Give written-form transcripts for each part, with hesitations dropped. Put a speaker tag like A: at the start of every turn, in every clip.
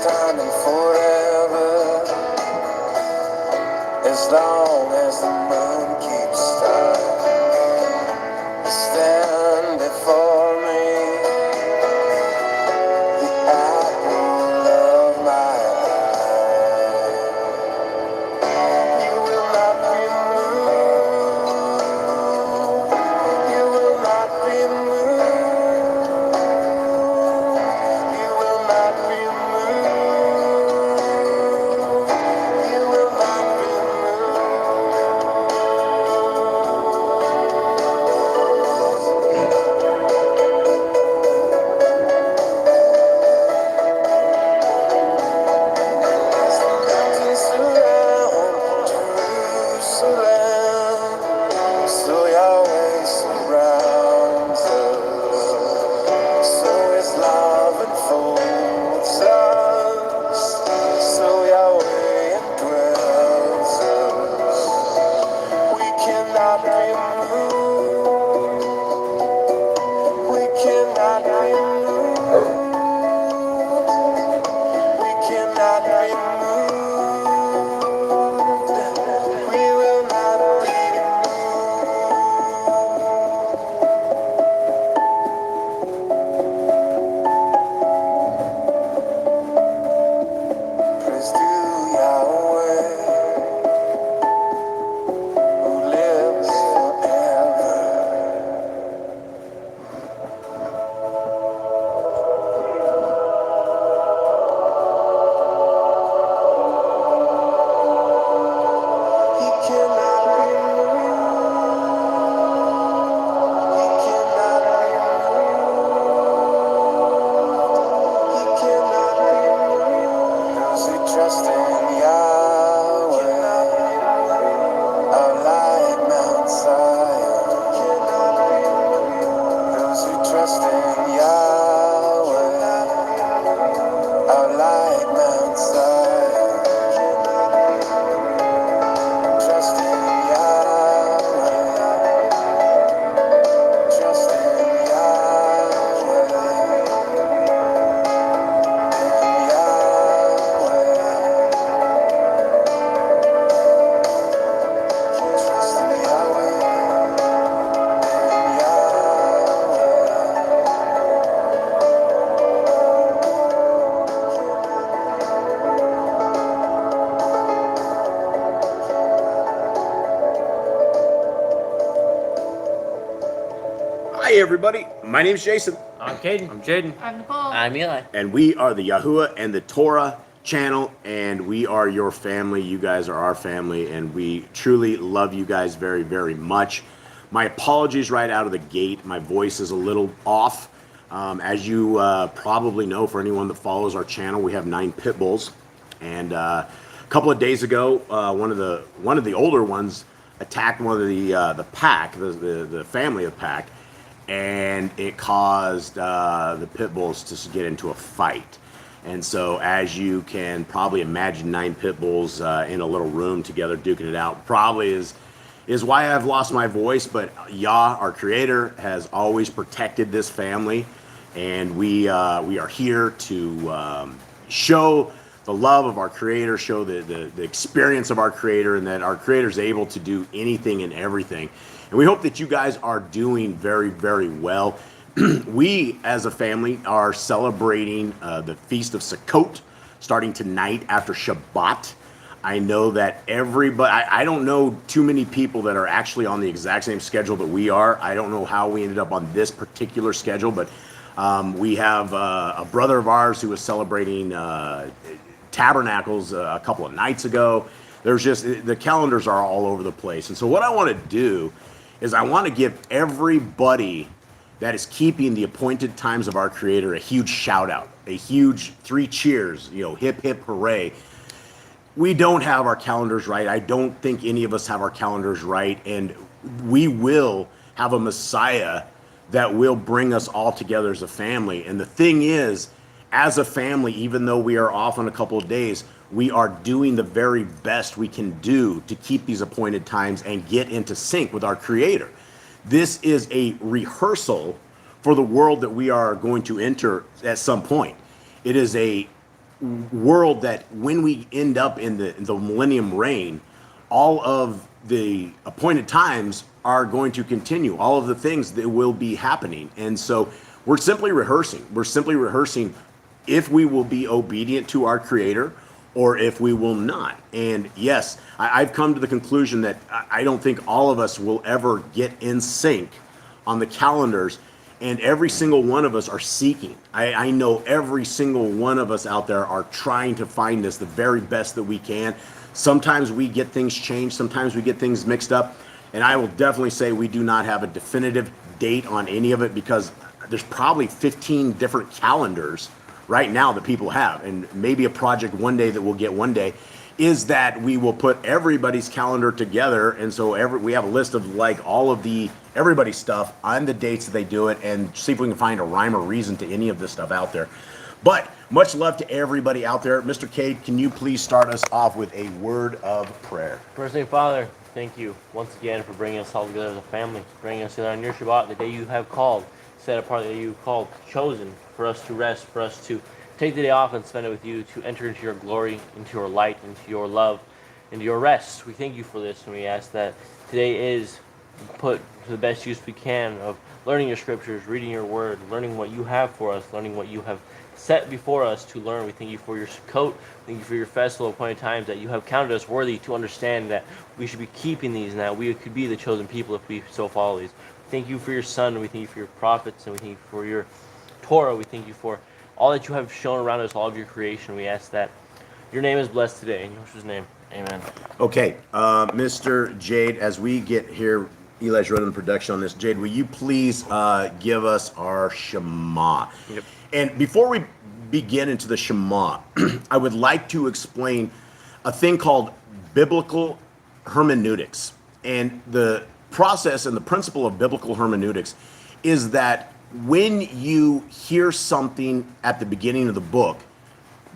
A: time and forever, as long as the moon keeps star. Stand before me, the apple of my eye. You will not be moved. You will not be moved. You will not be moved. You will not be As the mountains surround Jerusalem, so Yahweh surrounds us. So His love enfolds us. So Yahweh indwells us. We cannot be moved. We cannot be moved. We cannot be moved. We will not be moved. Praise to Yahweh, who lives forever. He cannot be moved. He cannot be moved. He cannot be moved. Those who trust in Yahweh are like Mount Zion. Those who trust in Yahweh are like Mount Zion. Trust in Yahweh. Trust in Yahweh. Trust in Yahweh.
B: Hi everybody, my name's Jason,
C: I'm Caden.
D: I'm Jaden.
E: I'm Nicole.
D: I'm Eli.
B: and we are the YHWH and the Torah channel, and we are your family. You guys are our family, and we truly love you guys very, very much. My apologies right out of the gate. My voice is a little off. As you probably know, for anyone that follows our channel, we have 9 pit bulls, and a couple of days ago, one of the older ones attacked one of the pack, the family of pack, and it caused the pit bulls to get into a fight. And so, as you can probably imagine, 9 pit bulls in a little room together duking it out probably is why I've lost my voice. But Yah, our Creator, has always protected this family, and we are here to show the love of our Creator, show the experience of our Creator, and that our Creator is able to do anything and everything. And we hope that you guys are doing very, very well. We, as a family, are celebrating the Feast of Sukkot starting tonight after Shabbat. I know that everybody, I don't know too many people that are actually on the exact same schedule that we are. I don't know how we ended up on this particular schedule, but we have a brother of ours who was celebrating Tabernacles a couple of nights ago. There's just, the calendars are all over the place. And so what I want to do is I want to give everybody that is keeping the appointed times of our Creator a huge shout out, a huge 3 cheers, hip, hip, hooray. We don't have our calendars right. I don't think any of us have our calendars right. And we will have a Messiah that will bring us all together as a family. And the thing is, as a family, even though we are off on a couple of days, we are doing the very best we can do to keep these appointed times and get into sync with our Creator. This is a rehearsal for the world that we are going to enter at some point. It is a world that when we end up in the millennium reign, all of the appointed times are going to continue. All of the things that will be happening. And so we're simply rehearsing. We're simply rehearsing if we will be obedient to our Creator or if we will not. And yes, I've come to the conclusion that I don't think all of us will ever get in sync on the calendars, and every single one of us are seeking. I know every single one of us out there are trying to find this the very best that we can. Sometimes we get things changed, sometimes we get things mixed up, and I will definitely say we do not have a definitive date on any of it, because there's probably 15 different calendars right now that people have, and maybe a project one day that we'll get one day is that we will put everybody's calendar together, and so we have a list of like all of the everybody's stuff on the dates that they do it, and see if we can find a rhyme or reason to any of this stuff out there. But much love to everybody out there. Mr. Cade, can you please start us off with a word of prayer?
C: First name, Father, thank you once again for bringing us all together as a family, bringing us together on your Shabbat, the day you have called, set apart, that you called, chosen for us to rest, for us to take the day off and spend it with you, to enter into your glory, into your light, into your love, into your rest. We thank you for this, and we ask that today is put to the best use we can of learning your scriptures, reading your word, learning what you have for us, learning what you have set before us to learn. We thank you for your coat. Thank you for your festival appointed times, that you have counted us worthy to understand that we should be keeping these, and that we could be the chosen people if we so follow these. Thank you for your Son. We thank you for your prophets, and we thank you for your Torah. We thank you for all that you have shown around us, all of your creation. We ask that your name is blessed today. In Yahshua's name, amen.
B: Okay, Mr. Jade, as we get here, Eli's running the production on this. Jade, will you please give us our Shema?
C: Yep.
B: And before we begin into the Shema, I would like to explain a thing called biblical hermeneutics. And the process and the principle of biblical hermeneutics is that when you hear something at the beginning of the book,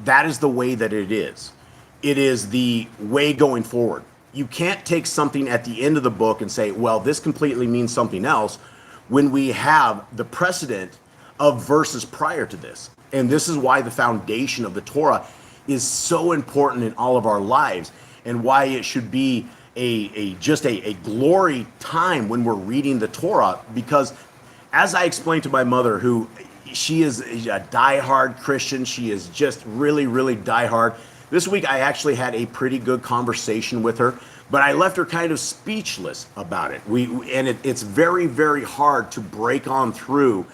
B: that is the way that it is. It is the way going forward. You can't take something at the end of the book and say, well, this completely means something else, when we have the precedent of verses prior to this. And this is why the foundation of the Torah is so important in all of our lives, and why it should be just a glory time when we're reading the Torah. Because as I explained to my mother, who she is a diehard Christian, she is just really, really diehard. This week I actually had a pretty good conversation with her, but I left her kind of speechless about it. It's very, very hard to break on through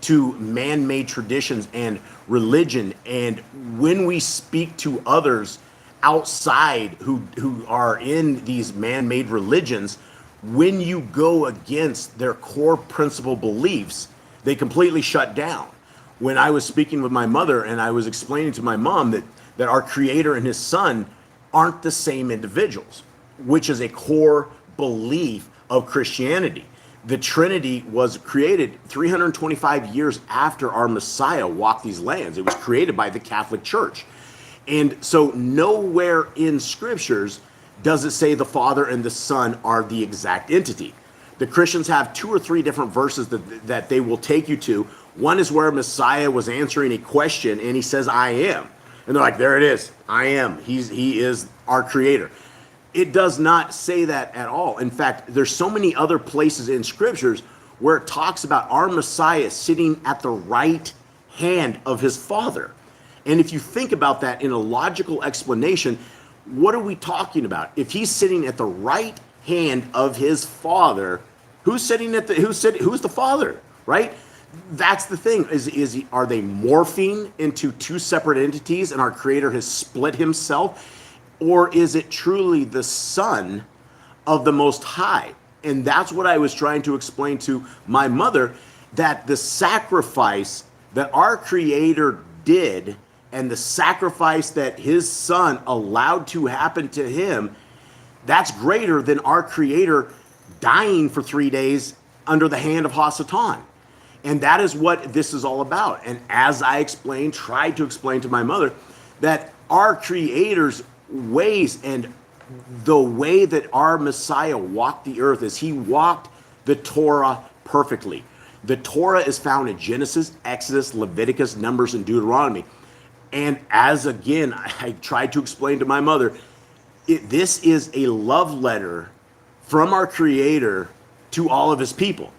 B: to man-made traditions and religion. And when we speak to others outside who are in these man-made religions, when you go against their core principle beliefs, they completely shut down. When I was speaking with my mother and I was explaining to my mom that our Creator and His Son aren't the same individuals, which is a core belief of Christianity. The Trinity was created 325 years after our Messiah walked these lands. It was created by the Catholic Church. And so nowhere in Scriptures does it say the Father and the Son are the exact entity. The Christians have 2 or 3 different verses that they will take you to. One is where Messiah was answering a question and he says, I am. And they're like, there it is. I am. He is our Creator. It does not say that at all. In fact, there's so many other places in Scriptures where it talks about our Messiah sitting at the right hand of his Father. And if you think about that in a logical explanation, what are we talking about? If he's sitting at the right hand of his Father, who's the Father, right? That's the thing. Are they morphing into 2 separate entities and our Creator has split himself? Or is it truly the Son of the Most High? And that's what I was trying to explain to my mother, that the sacrifice that our Creator did and the sacrifice that his Son allowed to happen to him, that's greater than our Creator dying for 3 days under the hand of Hasatan. And that is what this is all about. And as I tried to explain to my mother, that our Creator's ways and the way that our Messiah walked the earth is he walked the Torah perfectly. The Torah is found in Genesis, Exodus, Leviticus, Numbers, and Deuteronomy. And as again, I tried to explain to my mother, this is a love letter from our Creator to all of his people.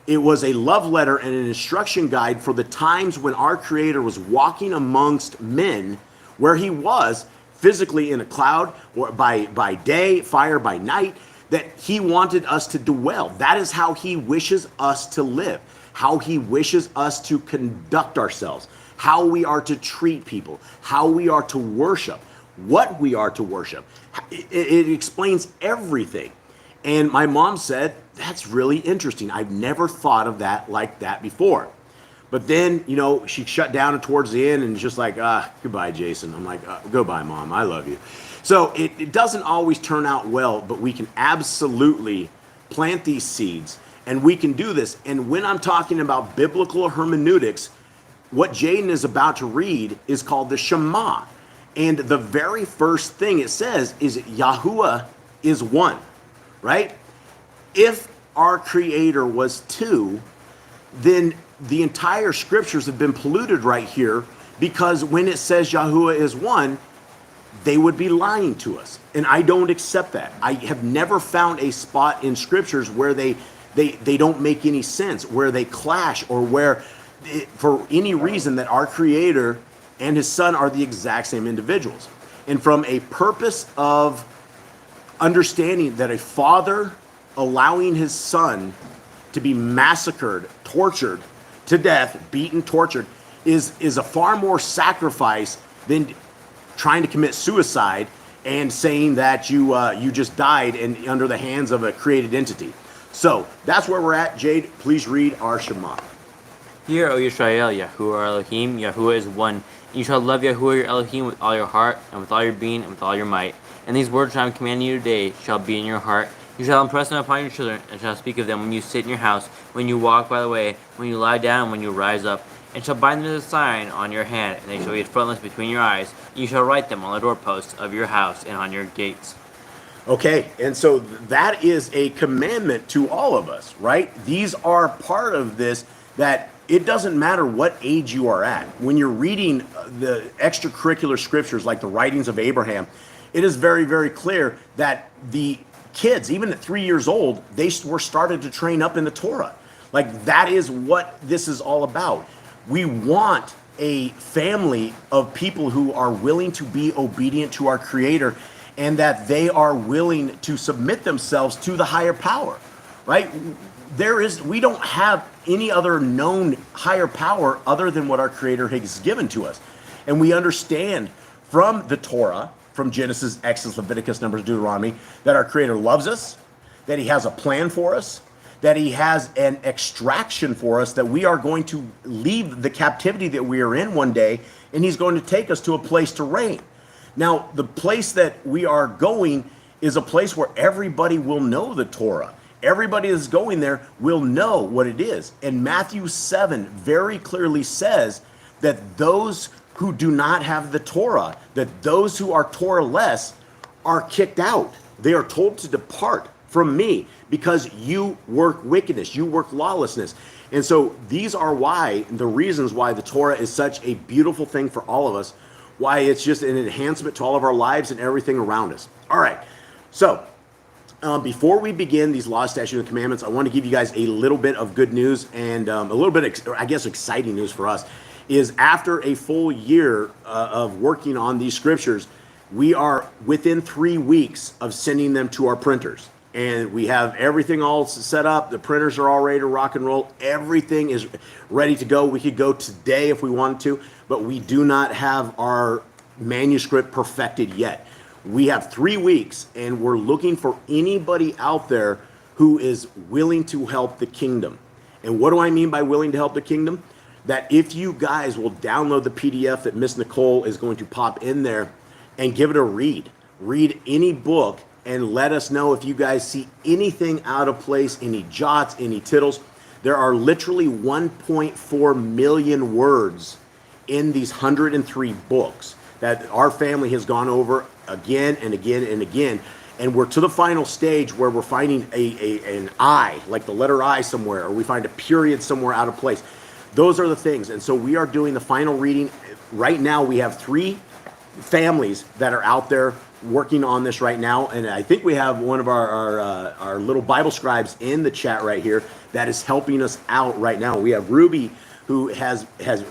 B: It was a love letter and an instruction guide for the times when our Creator was walking amongst men, where he was physically in a cloud or by day, fire by night, that he wanted us to dwell. That is how he wishes us to live, how he wishes us to conduct ourselves, how we are to treat people, how we are to worship, what we are to worship. It explains everything. And my mom said, that's really interesting. I've never thought of that like that before. But then, you know, she shut down towards the end and just like, goodbye, Jason. I'm like, goodbye, Mom. I love you. So it doesn't always turn out well, but we can absolutely plant these seeds, and we can do this. And when I'm talking about biblical hermeneutics, what Jaden is about to read is called the Shema. And the very first thing it says is Yahuwah is one, right? If our Creator was two, then the entire scriptures have been polluted right here, because when it says Yahuwah is one, they would be lying to us. And I don't accept that. I have never found a spot in scriptures where they don't make any sense, where they clash, or where for any reason that our Creator and his Son are the exact same individuals. And from a purpose of understanding that a father allowing his son to be massacred, tortured to death, beaten, tortured, is a far more sacrifice than trying to commit suicide and saying that you just died and under the hands of a created entity. So that's where we're at. Jade, please read our Shema.
D: Hear, O Yisrael, Yahuwah our Elohim, Yahuwah is one. You shall love Yahuwah your Elohim with all your heart, and with all your being, and with all your might. And these words which I am commanding you today shall be in your heart. You shall impress them upon your children, and shall speak of them when you sit in your house, when you walk by the way, when you lie down, and when you rise up. And shall bind them as a sign on your hand, and they shall be at frontlets between your eyes. And you shall write them on the doorposts of your house and on your gates.
B: Okay, and so that is a commandment to all of us, right? These are part of this, that it doesn't matter what age you are at. When you're reading the extracurricular scriptures like the writings of Abraham, it is very, very clear that the kids, even at 3 years old, they were started to train up in the Torah. Like, that is what this is all about. We want a family of people who are willing to be obedient to our Creator, and that they are willing to submit themselves to the higher power, right? We don't have any other known higher power other than what our Creator has given to us. And we understand from the Torah, from Genesis, Exodus, Leviticus, Numbers, Deuteronomy, that our Creator loves us, that he has a plan for us, that he has an extraction for us, that we are going to leave the captivity that we are in one day, and he's going to take us to a place to reign. Now, the place that we are going is a place where everybody will know the Torah. Everybody that's going there will know what it is. And Matthew 7 very clearly says that those who do not have the Torah, that those who are Torah-less are kicked out. They are told to depart from me because you work wickedness, you work lawlessness. And so these are the reasons why the Torah is such a beautiful thing for all of us, why it's just an enhancement to all of our lives and everything around us. All right, so before we begin these laws, statutes, and commandments, I want to give you guys a little bit of good news and a little bit, I guess, exciting news for us. Is after a full year of working on these scriptures, we are within 3 weeks of sending them to our printers. And we have everything all set up. The printers are all ready to rock and roll. Everything is ready to go. We could go today if we wanted to, but we do not have our manuscript perfected yet. We have 3 weeks, and we're looking for anybody out there who is willing to help the kingdom. And what do I mean by willing to help the kingdom? That if you guys will download the PDF that Miss Nicole is going to pop in there and give it a read any book, and let us know if you guys see anything out of place, any jots, any tittles. There are literally 1.4 million words in these 103 books that our family has gone over again and again and again. And we're to the final stage where we're finding an I, like the letter I somewhere, or we find a period somewhere out of place. those are the things. And so we are doing the final reading. Right now we have 3 families that are out there working on this right now, and I think we have one of our little Bible scribes in the chat right here that is helping us out right now. We have Ruby, who has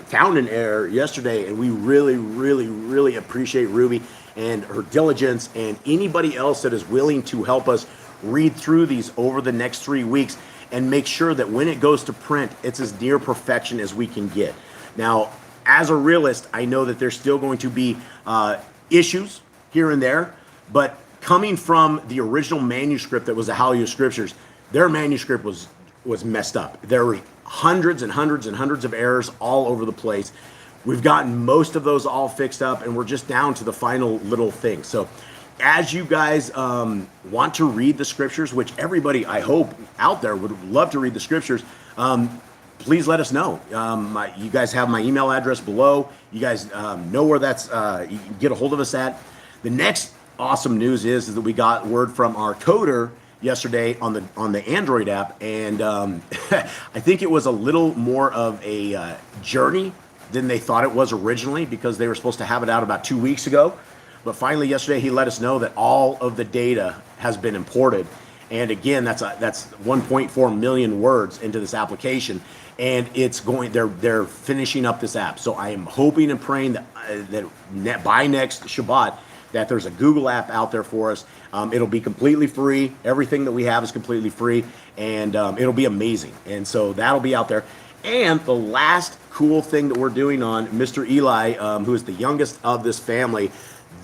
B: found an error yesterday, and we really appreciate Ruby and her diligence, and anybody else that is willing to help us read through these over the next 3 weeks and make sure that when it goes to print, it's as near perfection as we can get. Now, as a realist, I know that there's still going to be issues here and there, but coming from the original manuscript that was the YHWH Scriptures, their manuscript was messed up. There were hundreds and hundreds and hundreds of errors all over the place. We've gotten most of those all fixed up, and we're just down to the final little thing. So as you guys want to read the Scriptures, which everybody, I hope, out there would love to read the Scriptures, please let us know. You guys have my email address below. You guys know where that's, you can get a hold of us at. The next awesome news is that we got word from our coder yesterday on the Android app, and I think it was a little more of a journey than they thought it was originally, because they were supposed to have it out about 2 weeks ago. But finally yesterday he let us know that all of the data has been imported, and again that's 1.4 million words into this application, and it's going, they're finishing up this app. So I am hoping and praying that by next Shabbat that there's a Google app out there for us. It'll be completely free. Everything that we have is completely free, and it'll be amazing. And so that'll be out there. And the last cool thing that we're doing on Mr. Eli, who is the youngest of this family,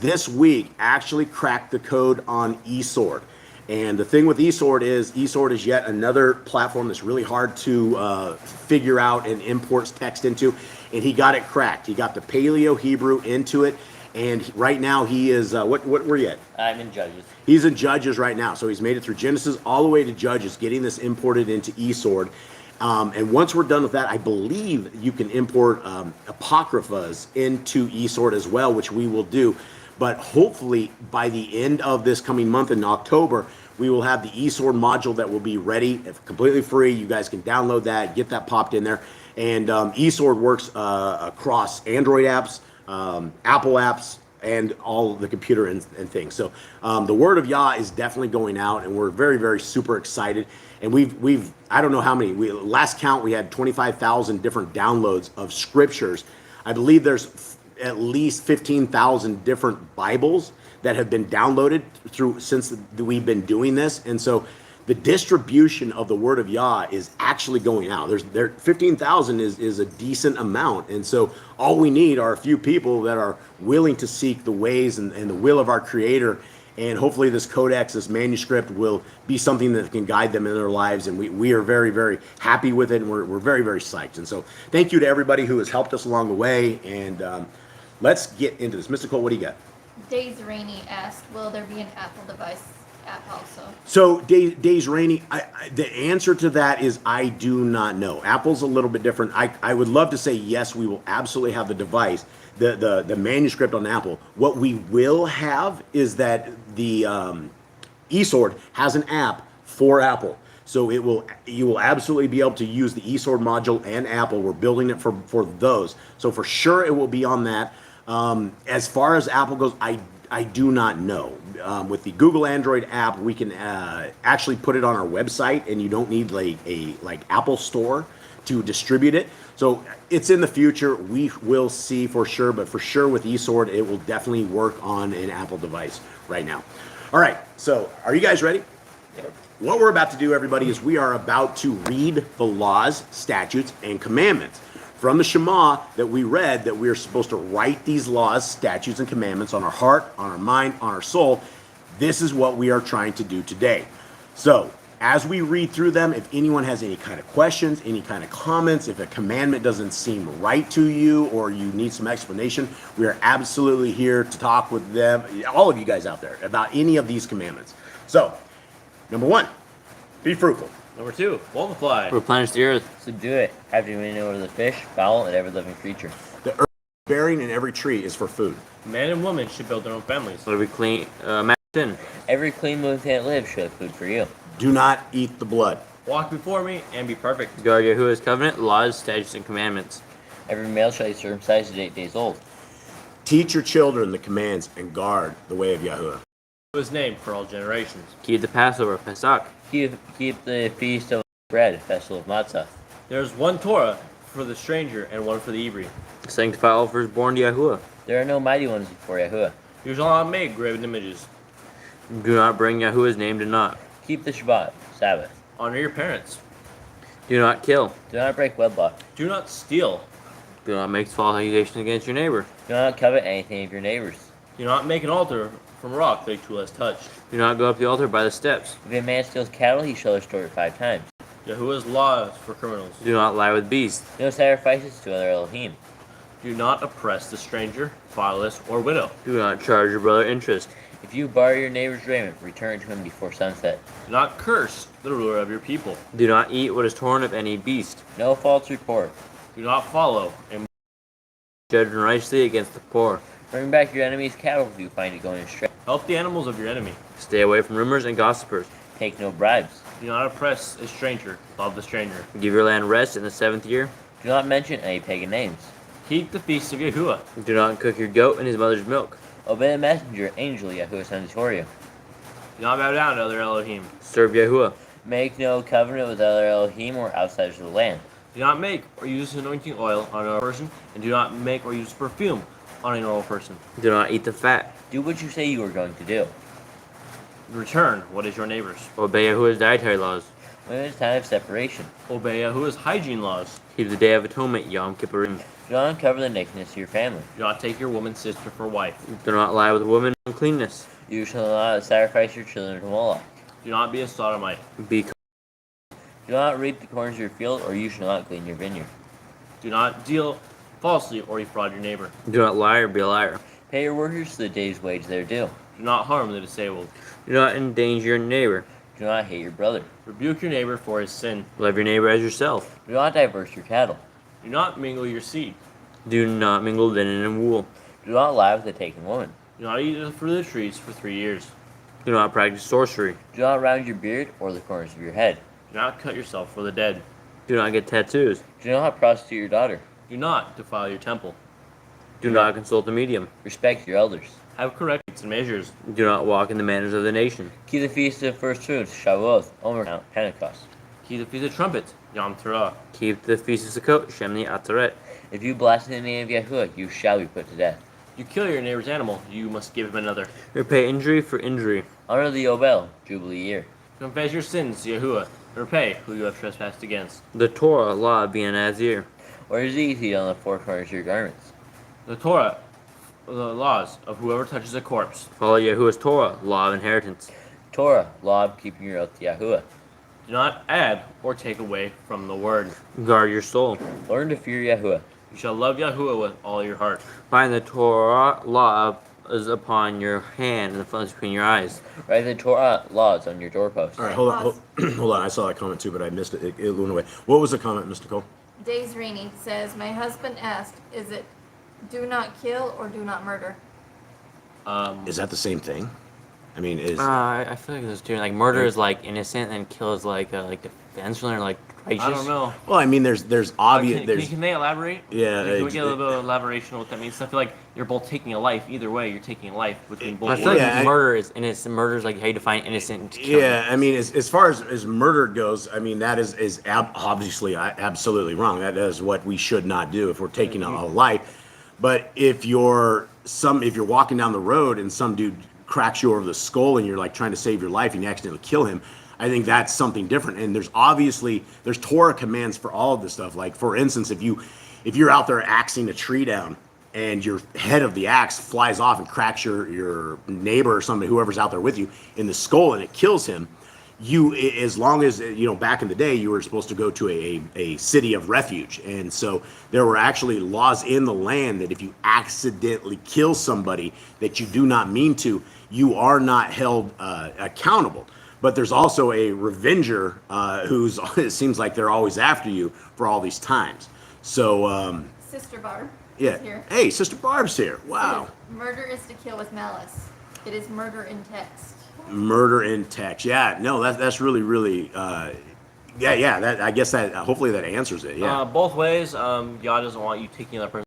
B: this week actually cracked the code on eSword. And the thing with eSword is yet another platform that's really hard to figure out and import text into. And he got it cracked. He got the Paleo Hebrew into it. And right now he is, what were you at?
D: I'm in Judges.
B: He's in Judges right now. So he's made it through Genesis all the way to Judges, getting this imported into eSword. And once we're done with that, I believe you can import Apocryphas into eSword as well, which we will do. But hopefully by the end of this coming month in October, we will have the eSword module that will be ready, completely free. You guys can download that, get that popped in there. And eSword works across Android apps, Apple apps, and all the computer and things. So the word of Yah is definitely going out, and we're very super excited. And we've I don't know how many, last count we had 25,000 different downloads of scriptures. I believe there's at least 15,000 different Bibles that have been downloaded since we've been doing this. And so the distribution of the word of Yah is actually going out. 15,000 is a decent amount. And so all we need are a few people that are willing to seek the ways and the will of our Creator. And hopefully this codex, this manuscript, will be something that can guide them in their lives. And we are very happy with it, and we're very psyched. And so thank you to everybody who has helped us along the way. And let's get into this. Mr. Cole, what do you got?
E: Days Rainy asked, will there be an Apple device app also?
B: So Days Rainy, the answer to that is I do not know. Apple's a little bit different. I would love to say yes, we will absolutely have the device, the manuscript on Apple. What we will have is that the eSword has an app for Apple. So you will absolutely be able to use the eSword module and Apple. We're building it for those. So for sure it will be on that. As far as Apple goes, I do not know. With the Google Android app, we can actually put it on our website, and you don't need like Apple Store to distribute it. So it's in the future. We will see for sure, but for sure with eSword, it will definitely work on an Apple device right now. All right, so are you guys ready?
D: Yep.
B: What we're about to do, everybody, is we are about to read the laws, statutes, and commandments from the Shema that we read, that we are supposed to write these laws, statutes, and commandments on our heart, on our mind, on our soul. This is what we are trying to do today. So as we read through them, if anyone has any kind of questions, any kind of comments, if a commandment doesn't seem right to you or you need some explanation, we are absolutely here to talk with them, all of you guys out there, about any of these commandments. So, number 1, be fruitful.
C: Number 2, multiply.
D: Replenish the earth.
F: Subdue it, have dominion over the fish, fowl, and every living creature.
B: The earth bearing in every tree is for food.
C: Man and woman should build their own families.
D: Let it be clean. Sin.
F: Every clean living thing that lives should have food for you.
B: Do not eat the blood.
C: Walk before me and be perfect.
D: Guard Yahuwah's covenant, laws, statutes, and commandments.
F: Every male shall be circumcised at 8 days old.
B: Teach your children the commands and guard the way of Yahuwah.
C: His name for all generations.
D: Keep the Passover, Pesach.
F: Keep the feast of bread, festival of matzah.
C: There is one Torah for the stranger and one for the Hebrew.
D: Sanctify all firstborn to Yahuwah.
F: There are no mighty ones before Yahuwah.
C: You shall not make graven images.
D: Do not bring Yahuwah's name to naught.
F: Keep the Shabbat, Sabbath.
C: Honor your parents.
D: Do not kill.
F: Do not break wedlock.
C: Do not steal.
D: Do not make false accusations against your neighbor.
F: Do not covet anything of your neighbor's.
C: Do not make an altar from rock that tool has touched.
D: Do not go up the altar by the steps.
F: If a man steals cattle, he shall restore it 5 times.
C: Yahuwah's laws for criminals.
D: Do not lie with beasts.
F: No sacrifices to other Elohim.
C: Do not oppress the stranger, fatherless, or widow.
D: Do not charge your brother interest.
F: If you borrow your neighbor's raiment, return it to him before sunset.
C: Do not curse the ruler of your people.
D: Do not eat what is torn of any beast.
F: No false report.
C: Do not follow and
D: Judge righteously against the poor.
F: Bring back your enemy's cattle if you find it going astray.
C: help the animals of your enemy.
D: Stay away from rumors and gossipers.
F: Take no bribes.
C: Do not oppress a stranger. Love the stranger.
D: Give your land rest in the 7th year.
F: Do not mention any pagan names.
C: Keep the feast of Yahuwah.
D: Do not cook your goat in his mother's milk.
F: Obey the messenger, angel Yahuwah sent to Torah.
C: Do not bow down to other Elohim.
D: Serve Yahuwah.
F: Make no covenant with other Elohim or outsiders of the land.
C: Do not make or use anointing oil on a person, and do not make or use perfume on a normal person.
D: Do not eat the fat.
F: Do what you say you are going to do.
C: Return what is your neighbor's.
D: Obey Yahuwah's dietary laws.
F: When it is time of separation,
C: Obey Yahuwah's hygiene laws.
D: Keep the day of atonement, Yom Kippurim.
F: do not uncover the nakedness of your family.
C: Do not take your woman's sister for wife.
D: Do not lie with a woman uncleanness.
F: You shall not sacrifice your children to Moloch.
C: Do not be a sodomite.
D: Be
F: Do not reap the corners of your field, or you shall not glean your vineyard.
C: Do not deal falsely or defraud your neighbor.
D: Do not lie or be a liar.
F: Pay your workers the day's wage their due.
C: Do not harm the disabled.
D: Do not endanger your neighbor.
F: Do not hate your brother.
C: Rebuke your neighbor for his sin.
D: Love your neighbor as yourself.
F: Do not diverse your cattle.
C: Do not mingle your seed.
D: Do not mingle linen and wool.
F: Do not lie with a taken woman.
C: Do not eat the fruit of the trees for 3 years.
D: Do not practice sorcery.
F: Do not round your beard or the corners of your head.
C: Do not cut yourself for the dead.
D: Do not get tattoos.
F: Do not prostitute your daughter.
C: Do not defile your temple.
D: Do not consult a medium.
F: Respect your elders.
C: Have correct weights and measures.
D: Do not walk in the manners of the nation.
F: Keep the feast of first fruits, Shavuot, Omer, Pentecost.
C: Keep the feast of trumpets, Yom Torah.
D: Keep the feast of Sukkot, Shemini Ataret.
F: If you blaspheme the name of Yahuwah, you shall be put to death.
C: You kill your neighbor's animal, you must give him another.
D: Repay injury for injury.
F: Honor the Yobel, Jubilee year.
C: Confess your sins to Yahuwah, and repay who you have trespassed against.
D: The Torah, law, be an Nazir.
F: Or is easy on the 4 corners of your garments.
C: The Torah, the laws of whoever touches a corpse.
D: Follow Yahuwah's Torah, law of inheritance.
F: Torah, law of keeping your oath to Yahuwah.
C: Do not add or take away from the word.
D: Guard your soul.
F: Learn to fear Yahuwah.
C: You shall love Yahuwah with all your heart.
D: Find the Torah law is upon your hand and the frontlets between your eyes.
F: Write the Torah laws on your doorposts.
B: All right, hold on. Hold on. I saw that comment too, but I missed it. It went away. What was the comment, Mr. Cole?
E: Days Rainey says, my husband asked, is it do not kill or do not murder?
B: Is that the same thing? I mean,
D: I feel like there's two. Like murder is like innocent, and kill is like defense or like righteous.
C: I don't know.
B: well, I mean, there's obvious.
C: Can they elaborate?
B: Yeah,
C: Can we
B: it-
C: get a little bit of elaboration on what that means? I feel like you're both taking a life. Either way, you're taking a life between both.
D: I feel like
B: Yeah,
D: murder is innocent. Murder is like how you define innocent. Killing.
B: Yeah, I mean, as far as murder goes, I mean that is obviously absolutely wrong. That is what we should not do if we're taking a life. But if you're walking down the road and some dude cracks you over the skull and you're like trying to save your life and you accidentally kill him, I think that's something different. And there's Torah commands for all of this stuff. Like for instance, if you're out there axing a tree down and your head of the axe flies off and cracks your neighbor or somebody, whoever's out there with you, in the skull and it kills him, as long as, back in the day, you were supposed to go to a city of refuge. And so there were actually laws in the land that if you accidentally kill somebody that you do not mean to, you are not held accountable. But there's also a revenger it seems like they're always after you for all these times. So,
E: Sister Barb
B: yeah.
E: is here.
B: Hey, Sister Barb's here. Wow.
E: Murder is to kill with malice. It is murder in text.
B: Murder in text. Yeah, no, that's really, really Yeah. That I guess that hopefully that answers it. Yeah.
C: Both ways. Yah doesn't want you taking another person.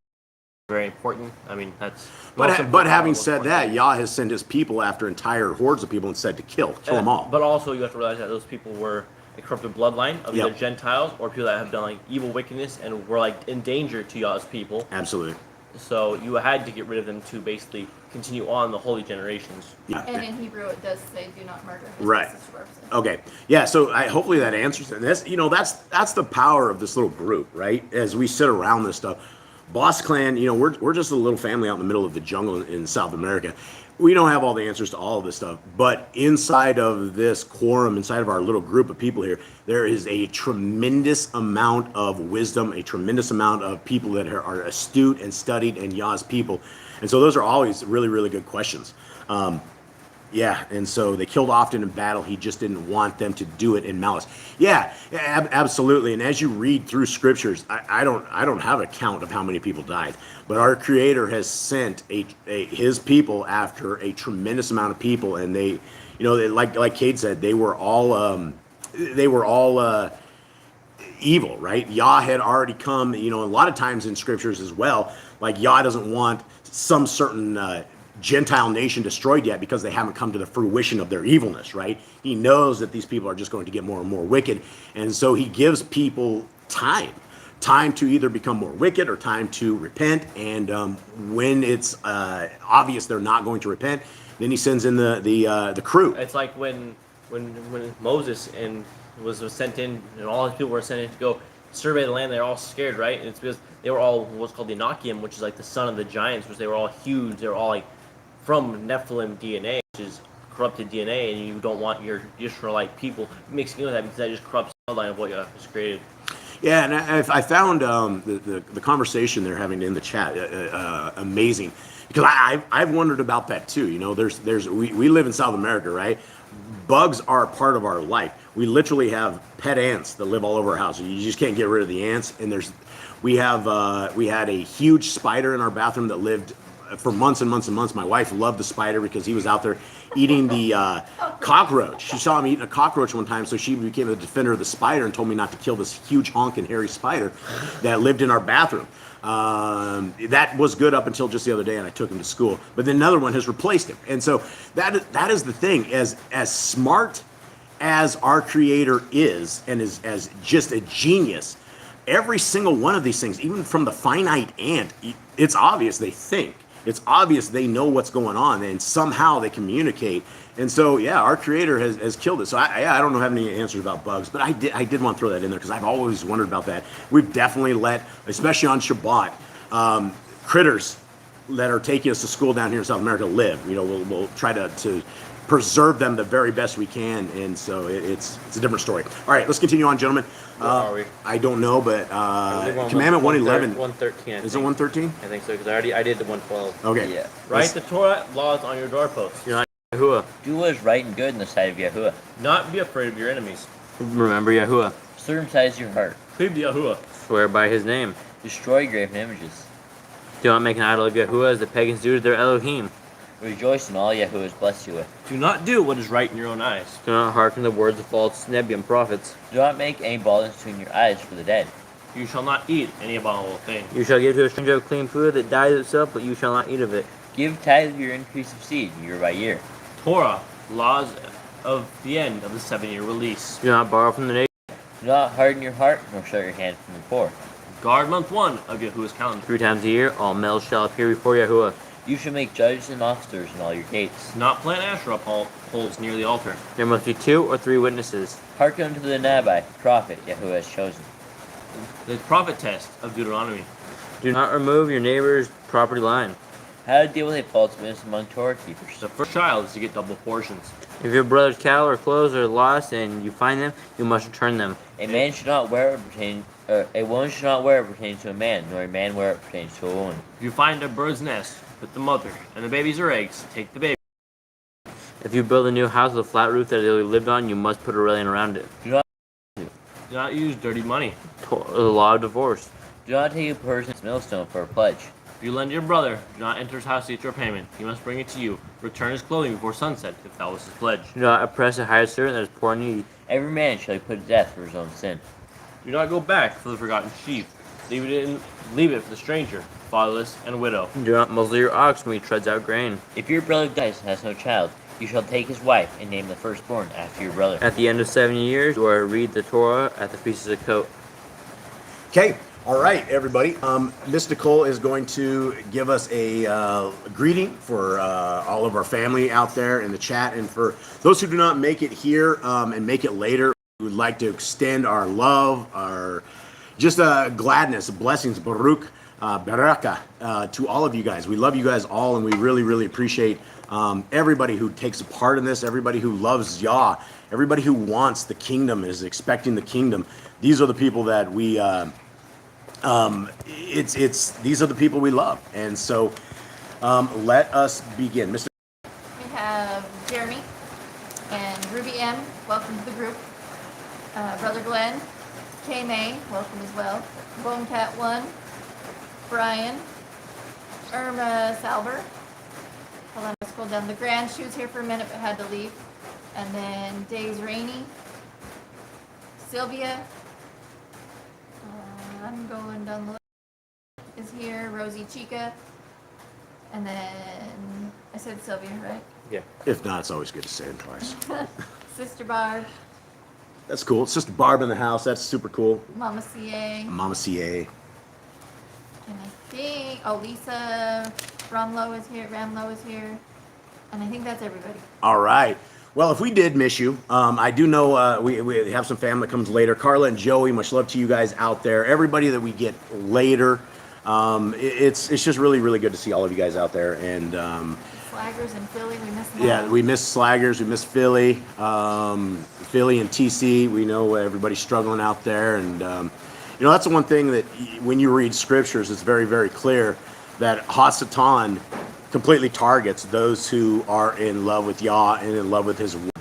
C: Very important. I mean, that's.
B: But having said that, Yah has sent his people after entire hordes of people and said to kill them all.
C: But also, you have to realize that those people were a corrupted bloodline of either
B: Yep.
C: Gentiles or people that have done like evil wickedness and were like in danger to Yah's people.
B: Absolutely.
C: So you had to get rid of them to basically continue on the holy generations.
B: Yeah.
E: And in Hebrew, it does say, "Do not murder."
B: Right. Okay. Yeah. So hopefully that answers it. That's the power of this little group, right? As we sit around this stuff, Boss Clan. We're just a little family out in the middle of the jungle in South America. We don't have all the answers to all of this stuff, but inside of this quorum, inside of our little group of people here, there is a tremendous amount of wisdom, a tremendous amount of people that are astute and studied and Yah's people. And so those are always really, really good questions. Yeah, and so they killed often in battle. He just didn't want them to do it in malice. Yeah, absolutely. And as you read through scriptures, I don't have a count of how many people died, but our Creator has sent His people after a tremendous amount of people, and they like Cade said, they were all evil, right? Yah had already come. A lot of times in scriptures as well, like Yah doesn't want some certain Gentile nation destroyed yet because they haven't come to the fruition of their evilness, right? He knows that these people are just going to get more and more wicked. And so he gives people time to either become more wicked or time to repent. And when it's obvious they're not going to repent, then he sends in the crew.
C: It's like when Moses was sent in and all his people were sent in to go survey the land. They're all scared, right? And it's because they were all what's called the Anakim, which is like the son of the giants, which they were all huge. They were all like from Nephilim DNA, which is corrupted DNA, and you don't want your Israelite people mixing in with that because that just corrupts the line of what Yah has created.
B: Yeah, and I found the conversation they're having in the chat amazing, because I've wondered about that too. We live in South America, right? Bugs are a part of our life. We literally have pet ants that live all over our house. You just can't get rid of the ants. And we had a huge spider in our bathroom that lived for months and months and months. My wife loved the spider because he was out there eating the cockroach. She saw him eating a cockroach one time, so she became a defender of the spider and told me not to kill this huge honking hairy spider that lived in our bathroom. That was good up until just the other day, and I took him to school. But then another one has replaced him. And so that is the thing. As smart as our Creator is, and is as just a genius, every single one of these things, even from the finite ant, it's obvious they think. It's obvious they know what's going on, and somehow they communicate. And so, yeah, our Creator has killed it. So I don't have any answers about bugs, but I did want to throw that in there because I've always wondered about that. We've definitely let, especially on Shabbat, critters that are taking us to school down here in South America live. We'll try to preserve them the very best we can, and so it's a different story. All right, let's continue on, gentlemen.
C: Where are we?
B: I don't know, but Commandment 111.
C: 113.
B: Is it 113?
C: I think so, because I did the 112.
B: Okay.
F: Yeah.
C: Write the Torah laws on your doorposts.
D: You're not Yahuwah.
F: Do what is right and good in the sight of Yahuwah.
C: Not be afraid of your enemies.
D: Remember Yahuwah.
F: Circumcise your heart.
C: Cleave to Yahuwah.
D: Swear by his name.
F: Destroy graven images.
D: Do not make an idol of Yahuwah as the pagans do to their Elohim.
F: Rejoice in all Yahuwah has blessed you with.
C: Do not do what is right in your own eyes.
D: Do not hearken to the words of false Nebium prophets.
F: Do not make any baldness between your eyes for the dead.
C: You shall not eat any abominable thing.
D: You shall give to a stranger of clean food that dies itself, but you shall not eat of it.
F: Give tithe of your increase of seed year by year.
C: Torah, laws of the end of the 7-year release.
D: Do not borrow from the nation.
F: Do not harden your heart, nor shut your hand from the poor.
C: Guard month 1 of Yahuwah's calendar.
D: 3 times a year, all males shall appear before Yahuwah.
F: You shall make judges and officers in all your gates.
C: Do not plant Asherah poles near the altar.
D: There must be 2 or 3 witnesses.
F: Hearken unto the Nabai, prophet Yahuwah has chosen.
C: The prophet test of Deuteronomy.
D: Do not remove your neighbor's property line.
F: How to deal with a false witness among Torah keepers.
C: The first child is to get double portions.
D: If your brother's cattle or clothes are lost and you find them, you must return them.
F: A man should not wear what pertains. A woman should not wear what pertains to a man, nor a man wear what pertains to a woman.
C: If you find a bird's nest with the mother and the babies or eggs, take the baby.
D: If you build a new house with a flat roof that they lived on, you must put a railing around it.
C: Do not use dirty money.
D: The law of divorce.
F: Do not take a person's millstone for a pledge.
C: If you lend your brother, do not enter his house to get your payment. He must bring it to you. Return his clothing before sunset, if that was his pledge.
D: Do not oppress a hired servant that is poor and needy.
F: Every man shall be put to death for his own sin.
C: Do not go back for the forgotten sheep. Leave it for the stranger, fatherless, and widow.
D: Do not muzzle your ox when he treads out grain.
F: If your brother dies and has no child, you shall take his wife and name the firstborn after your brother.
D: At the end of 70 years, you are to read the Torah at the Feast of Sukkot.
B: Okay, all right, everybody. Miss Nicole is going to give us a greeting for all of our family out there in the chat, and for those who do not make it here and make it later, we would like to extend our love, our just gladness, blessings, Baruch, Baraka, to all of you guys. We love you guys all, and we really, really appreciate everybody who takes a part in this, everybody who loves Yah, everybody who wants the kingdom, is expecting the kingdom. These are the people that we, these are the people we love. And so let us begin. Mr.
E: We have Jeremy and Ruby M. Welcome to the group. Brother Glenn, K May, welcome as well. Bonecat 1, Brian, Irma Salver. Hold on, let's scroll down. The Grand, she was here for a minute but had to leave. And then Days Rainey, Sylvia. I'm going down the list. Is here, Rosie Chica. And then I said Sylvia, right?
C: Yeah.
B: If not, it's always good to say it twice.
E: Sister Barb,
B: That's cool. It's just Barb in the house. That's super cool.
E: Mama CA.
B: Mama CA.
E: And I think, Lisa Ramlo is here. And I think that's everybody.
B: All right. Well, if we did miss you, I do know we have some family that comes later. Carla and Joey, much love to you guys out there. Everybody that we get later, it's just really, really good to see all of you guys out there. And
E: Slaggers and Philly, we miss them.
B: yeah, we miss Slaggers, we miss Philly, Philly and TC. We know everybody's struggling out there, and you know, that's the one thing that when you read scriptures, it's very, very clear that Hasatan completely targets those who are in love with Yah and in love with His word.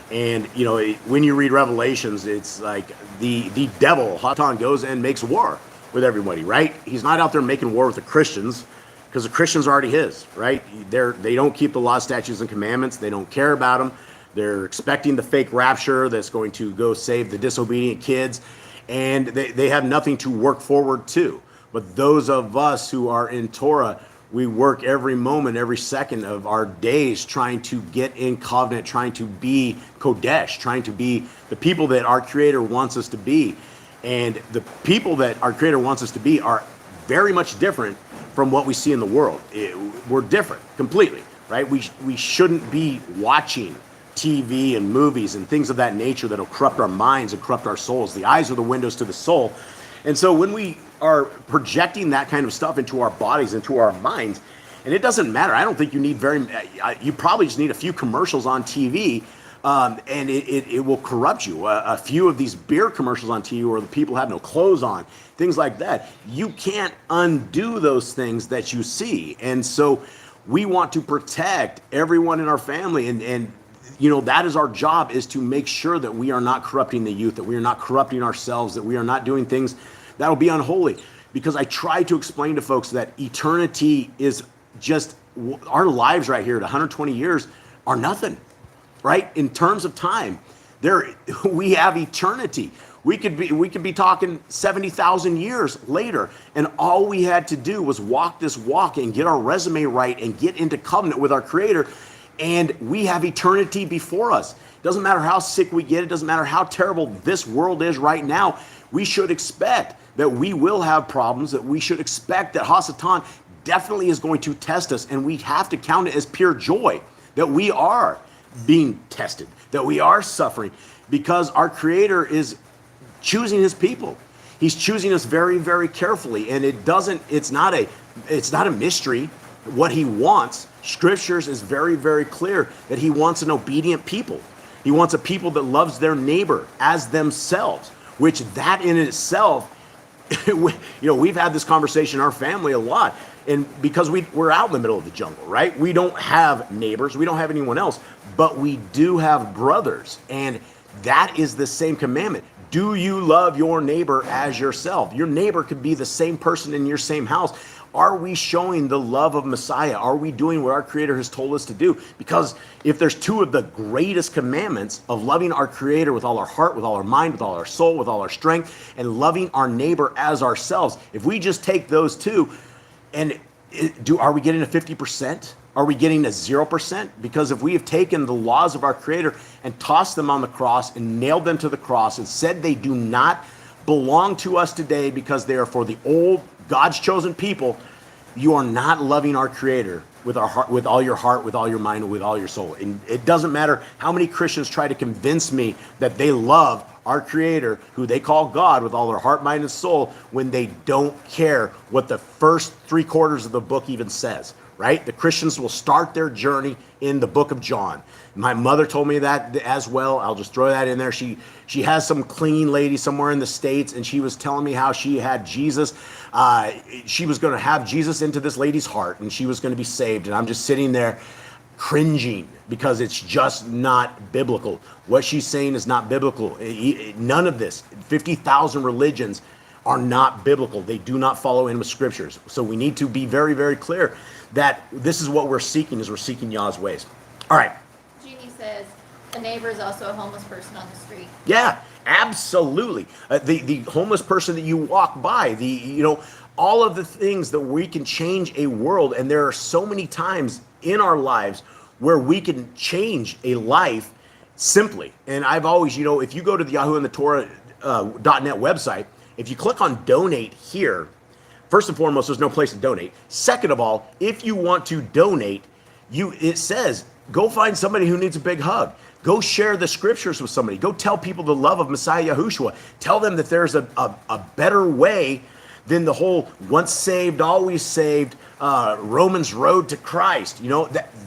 B: And you know, when you read Revelations, it's like the devil, Hasatan, goes and makes war with everybody, right? He's not out there making war with the Christians, because the Christians are already his, right? They don't keep the law, statutes, and commandments. They don't care about them. They're expecting the fake rapture that's going to go save the disobedient kids, and they have nothing to work forward to. But those of us who are in Torah, we work every moment, every second of our days trying to get in covenant, trying to be Kodesh, trying to be the people that our Creator wants us to be. And the people that our Creator wants us to be are very much different from what we see in the world. We're different completely, right? We shouldn't be watching TV and movies and things of that nature that'll corrupt our minds and corrupt our souls. The eyes are the windows to the soul. And so when we are projecting that kind of stuff into our bodies, into our minds, and it doesn't matter. I don't think you need you probably just need a few commercials on TV, and it will corrupt you. A few of these beer commercials on TV where the people have no clothes on, things like that. You can't undo those things that you see. And so we want to protect everyone in our family, and you know, that is our job, is to make sure that we are not corrupting the youth, that we are not corrupting ourselves, that we are not doing things that will be unholy. Because I try to explain to folks that eternity is just, our lives right here at 120 years are nothing, right? In terms of time, we have eternity. We could be talking 70,000 years later, and all we had to do was walk this walk and get our resume right and get into covenant with our Creator, and we have eternity before us. Doesn't matter how sick we get, it doesn't matter how terrible this world is right now. We should expect that we will have problems, that we should expect that Hasatan definitely is going to test us, and we have to count it as pure joy that we are being tested, that we are suffering, because our Creator is choosing His people. He's choosing us very, very carefully, and it's not a mystery what He wants. Scriptures is very, very clear that He wants an obedient people. He wants a people that loves their neighbor as themselves, which that in itself, you know, we've had this conversation in our family a lot, and because we're out in the middle of the jungle, right? We don't have neighbors, we don't have anyone else, but we do have brothers, and that is the same commandment. Do you love your neighbor as yourself? Your neighbor could be the same person in your same house. Are we showing the love of Messiah? Are we doing what our Creator has told us to do? Because if there's two of the greatest commandments of loving our Creator with all our heart, with all our mind, with all our soul, with all our strength, and loving our neighbor as ourselves, if we just take those two, and are we getting a 50%? Are we getting a 0%? Because if we have taken the laws of our Creator and tossed them on the cross and nailed them to the cross and said they do not belong to us today because they are for the old God's chosen people, you are not loving our Creator with our heart, with all your heart, with all your mind, and with all your soul. And it doesn't matter how many Christians try to convince me that they love our Creator, who they call God, with all their heart, mind, and soul, when they don't care what the first 3/4 of the book even says, right? The Christians will start their journey in the book of John. My mother told me that as well. I'll just throw that in there. She has some clean lady somewhere in the States, and she was telling me how she had Jesus. She was going to have Jesus into this lady's heart, and she was going to be saved. And I'm just sitting there cringing because it's just not biblical. What she's saying is not biblical. None of this. 50,000 religions are not biblical. They do not follow in with scriptures. So we need to be very, very clear that this is what we're seeking, is we're seeking Yah's ways. All right.
E: Jeannie says a neighbor is also a homeless person on the street.
B: Yeah, absolutely. The homeless person that you walk by, all of the things that we can change a world. And there are so many times in our lives where we can change a life simply. And I've always, if you go to the Yahoo and the Torah .net website, if you click on donate here, first and foremost, there's no place to donate. Second of all, if you want to donate, it says, go find somebody who needs a big hug. Go share the scriptures with somebody. Go tell people the love of Messiah Yahushua. Tell them that there's a better way than the whole once saved, always saved Romans road to Christ.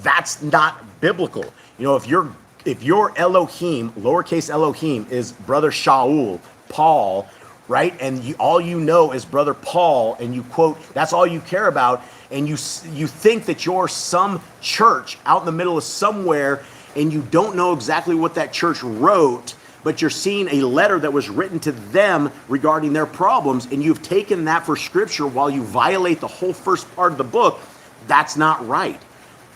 B: That's not biblical. If your Elohim, lowercase Elohim, is brother Shaul, Paul, right? And all you know is brother Paul, and you quote, that's all you care about, and you think that you're some church out in the middle of somewhere, and you don't know exactly what that church wrote, but you're seeing a letter that was written to them regarding their problems, and you've taken that for scripture while you violate the whole first part of the book. That's not right.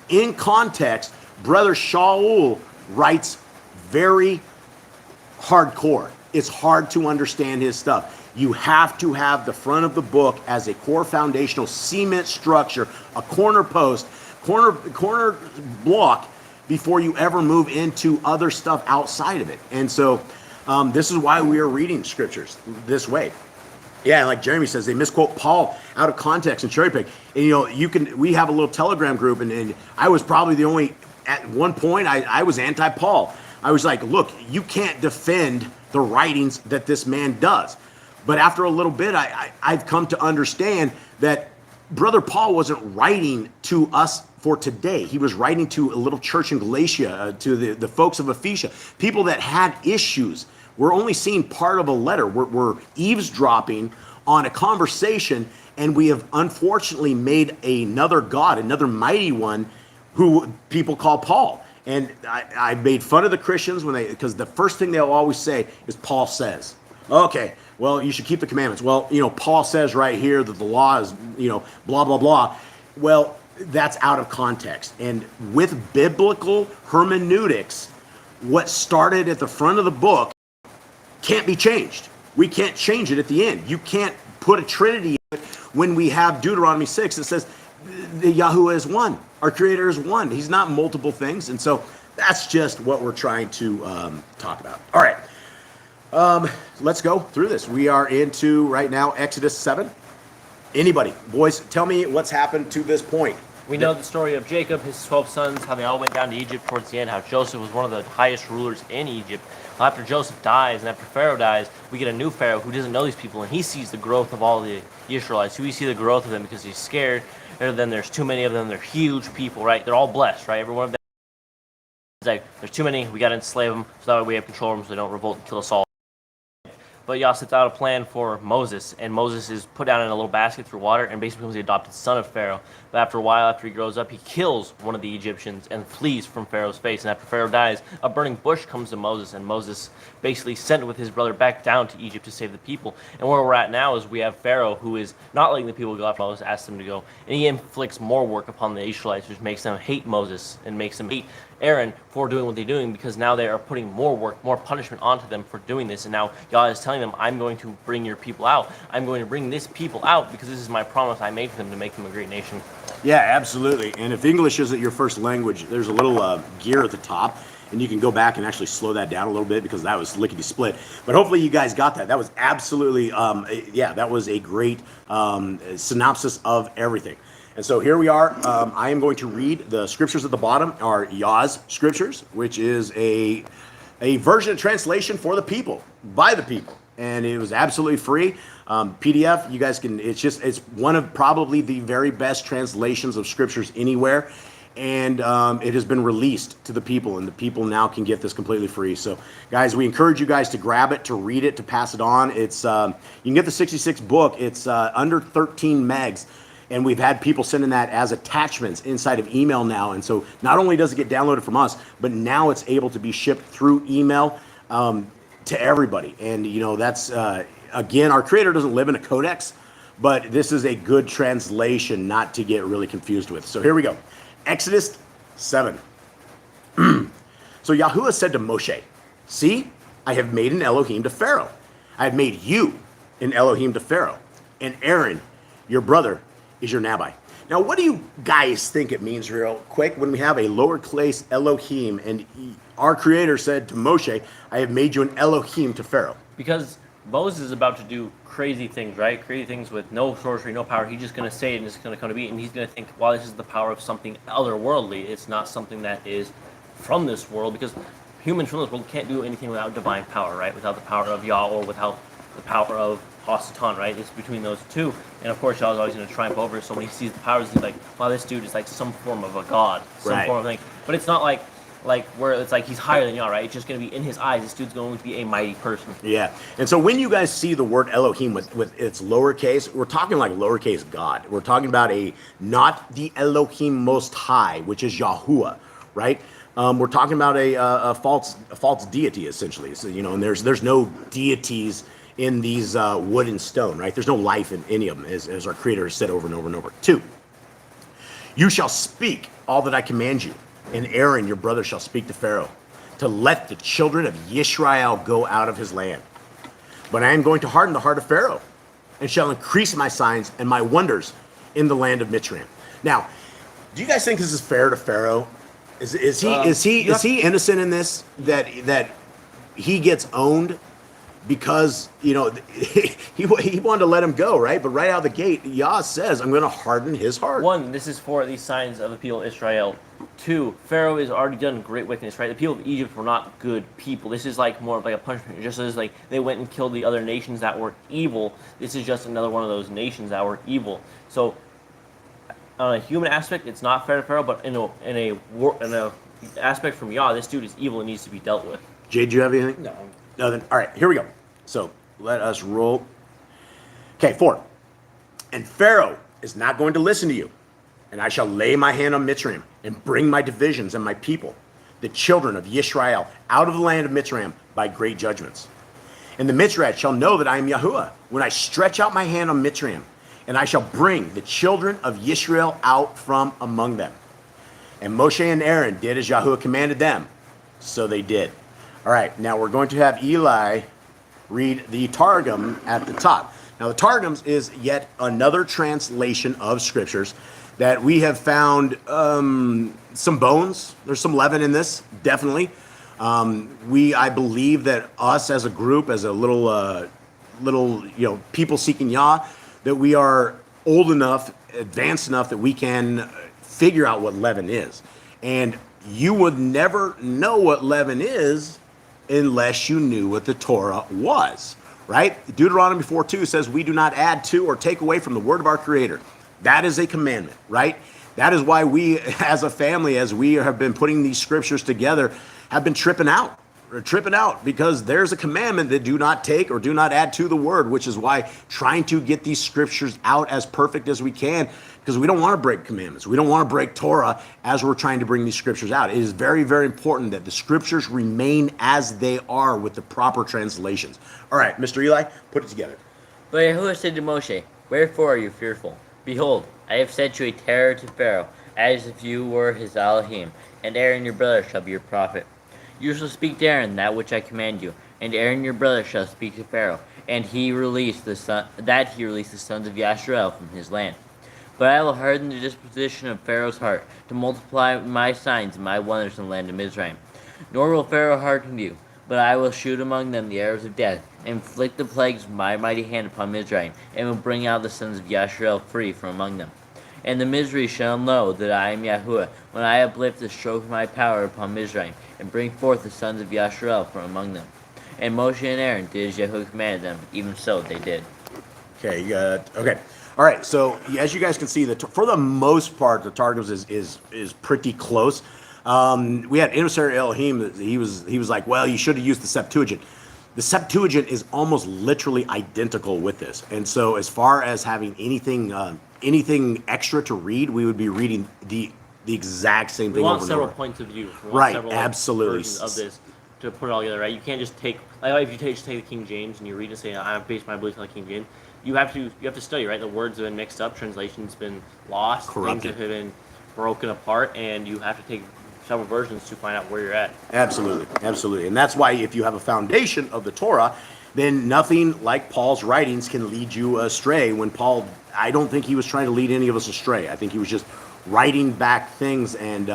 B: In context, brother Shaul writes very hardcore. It's hard to understand his stuff. You have to have the front of the book as a core foundational cement structure, a corner post, corner block, before you ever move into other stuff outside of it. And so this is why we are reading scriptures this way. Yeah, like Jeremy says, they misquote Paul out of context and cherry pick. And we have a little Telegram group, and I was probably the only, at one point, I was anti-Paul. I was like, look, you can't defend the writings that this man does. But after a little bit, I've come to understand that Brother Paul wasn't writing to us for today. He was writing to a little church in Galatia, to the folks of Ephesia, people that had issues. We're only seeing part of a letter. We're eavesdropping on a conversation, and we have unfortunately made another God, another mighty one, who people call Paul. And I made fun of the Christians because the first thing they'll always say is Paul says. Okay, well, you should keep the commandments. Well, Paul says right here that the law is, blah, blah, blah. Well, that's out of context. And with biblical hermeneutics, what started at the front of the book can't be changed. We can't change it at the end. You can't put a trinity in it when we have Deuteronomy 6 that says the Yahuwah is one. Our Creator is one. He's not multiple things. And so that's just what we're trying to talk about. All right. Let's go through this. We are into, right now, Exodus 7. Anybody? Boys, tell me what's happened to this point.
C: We know the story of Jacob, his 12 sons, how they all went down to Egypt towards the end, how Joseph was one of the highest rulers in Egypt. Well, after Joseph dies and after Pharaoh dies, we get a new Pharaoh who doesn't know these people, and he sees the growth of all the Israelites. So we see the growth of them because he's scared. And then there's too many of them. They're huge people, right? They're all blessed, right? Every one of them is like, there's too many. We got to enslave them so that way we have control of them so they don't revolt and kill us all. But Yah sets out a plan for Moses, and Moses is put down in a little basket through water and basically becomes the adopted son of Pharaoh. But after a while, after he grows up, he kills one of the Egyptians and flees from Pharaoh's face. And after Pharaoh dies, a burning bush comes to Moses, and Moses basically sent with his brother back down to Egypt to save the people. And where we're at now is we have Pharaoh, who is not letting the people go after Moses asks them to go, and he inflicts more work upon the Israelites, which makes them hate Moses and makes them hate Aaron for doing what they're doing, because now they are putting more work, more punishment onto them for doing this. And now Yah is telling them, I'm going to bring your people out. I'm going to bring this people out because this is my promise I made to them to make them a great nation.
B: Yeah, absolutely. And if English isn't your first language, there's a little gear at the top, and you can go back and actually slow that down a little bit because that was lickety split. But hopefully you guys got that. That was absolutely, that was a great synopsis of everything. And so here we are. I am going to read the scriptures at the bottom are Yah's Scriptures, which is a version of translation for the people, by the people. And it was absolutely free. PDF, you guys can, it's one of probably the very best translations of scriptures anywhere. And it has been released to the people, and the people now can get this completely free. So guys, we encourage you guys to grab it, to read it, to pass it on. It's you can get the 66 book. It's under 13 megs. And we've had people sending that as attachments inside of email now. And so not only does it get downloaded from us, but now it's able to be shipped through email to everybody. And, you know, that's, again, our creator doesn't live in a codex, but this is a good translation not to get really confused with. So here we go. Exodus 7. So Yahuwah said to Moshe, see, I have made an Elohim to Pharaoh. I have made you an Elohim to Pharaoh. And Aaron, your brother, is your Nabai. Now, what do you guys think it means real quick when we have a lowercase Elohim and our creator said to Moshe, I have made you an Elohim to Pharaoh?
C: Because Moses is about to do crazy things, right? Crazy things with no sorcery, no power. He's just going to say it and it's going to come to be. And he's going to think, well, this is the power of something otherworldly. It's not something that is from this world, because humans from this world can't do anything without divine power, right? Without the power of Yah or without the power of Hasatan, right? It's between those two. And of course, Yah's always going to triumph over it. So when he sees the powers, he's like, wow, this dude is like some form of a god, some form of thing. But it's not like where it's like he's higher than Yah, right? It's just going to be in his eyes. This dude's going to be a mighty person.
B: Yeah. And so when you guys see the word Elohim with its lowercase, we're talking like lowercase God. We're talking about not the Elohim Most High, which is Yahuwah, right? We're talking about a false deity, essentially. So, you know, and there's no deities in these wood and stone, right? There's no life in any of them, as our creator has said over and over and over. 2, you shall speak all that I command you, and Aaron, your brother, shall speak to Pharaoh, to let the children of Yisrael go out of his land. But I am going to harden the heart of Pharaoh, and shall increase my signs and my wonders in the land of Mitzrayim. Now, do you guys think this is fair to Pharaoh? Is he innocent in this? That he gets owned because, you know, he wanted to let him go, right? But right out of the gate, Yah says, I'm going to harden his heart.
C: 1, this is for these signs of the people of Israel. 2, Pharaoh has already done great wickedness, right? The people of Egypt were not good people. This is like more of like a punishment. Just as like they went and killed the other nations that were evil, this is just another one of those nations that were evil. So on a human aspect, it's not fair to Pharaoh, but in a aspect from Yah, this dude is evil and needs to be dealt with.
B: Jay, do you have anything?
F: No.
B: Nothing. All right, here we go. So let us roll. Okay, 4. And Pharaoh is not going to listen to you. And I shall lay my hand on Mitzrayim and bring my divisions and my people, the children of Yisrael, out of the land of Mitzrayim by great judgments. And the Mitzrayim shall know that I am Yahuwah when I stretch out my hand on Mitzrayim, and I shall bring the children of Yisrael out from among them. And Moshe and Aaron did as Yahuwah commanded them, so they did. All right, now we're going to have Eli read the Targum at the top. Now, the Targums is yet another translation of scriptures that we have found some bones. There's some leaven in this, definitely. I believe that us as a group, as a little people seeking Yah, that we are old enough, advanced enough that we can figure out what leaven is. And you would never know what leaven is unless you knew what the Torah was, right? Deuteronomy 4:2 says we do not add to or take away from the word of our Creator. That is a commandment, right? That is why we, as a family, as we have been putting these scriptures together, have been tripping out, tripping out because there's a commandment that do not take or do not add to the word, which is why trying to get these scriptures out as perfect as we can, because we don't want to break commandments. We don't want to break Torah as we're trying to bring these scriptures out. It is very, very important that the scriptures remain as they are with the proper translations. All right, Mr. Eli, put it together.
F: But Yahuwah said to Moshe, Wherefore are you fearful? Behold, I have set you a terror to Pharaoh, as if you were his Elohim, and Aaron your brother shall be your prophet. You shall speak to Aaron that which I command you, and Aaron your brother shall speak to Pharaoh, and he released the sons of Yasharel from his land. But I will harden the disposition of Pharaoh's heart, to multiply my signs and my wonders in the land of Mizraim. Nor will Pharaoh hearken you, but I will shoot among them the arrows of death, and inflict the plagues of my mighty hand upon Mizraim, and will bring out the sons of Yasharel free from among them. And the Mizri shall know that I am Yahuwah, when I uplift the stroke of my power upon Mizraim, and bring forth the sons of Yasharel from among them. And Moshe and Aaron did as Yahuwah commanded them, even so they did.
B: Okay, okay. All right, so as you guys can see, for the most part, the Targum is pretty close. We had Emissary Elohim. He was like, well, you should have used the Septuagint. The Septuagint is almost literally identical with this, and so as far as having anything extra to read, we would be reading the exact same thing.
C: We want
B: over
C: several
B: and over.
C: points of view. We want
B: Right,
C: several
B: absolutely.
C: versions of this to put it all together, right? You can't just take, like if you just take the King James and you read and say, I base my beliefs on the King James. You have to study, right? The words have been mixed up, translation's been lost,
B: Corrupted.
C: things have been broken apart, and you have to take several versions to find out where you're at.
B: Absolutely, absolutely. And that's why if you have a foundation of the Torah, then nothing like Paul's writings can lead you astray. When Paul, I don't think he was trying to lead any of us astray. I think he was just writing back things, and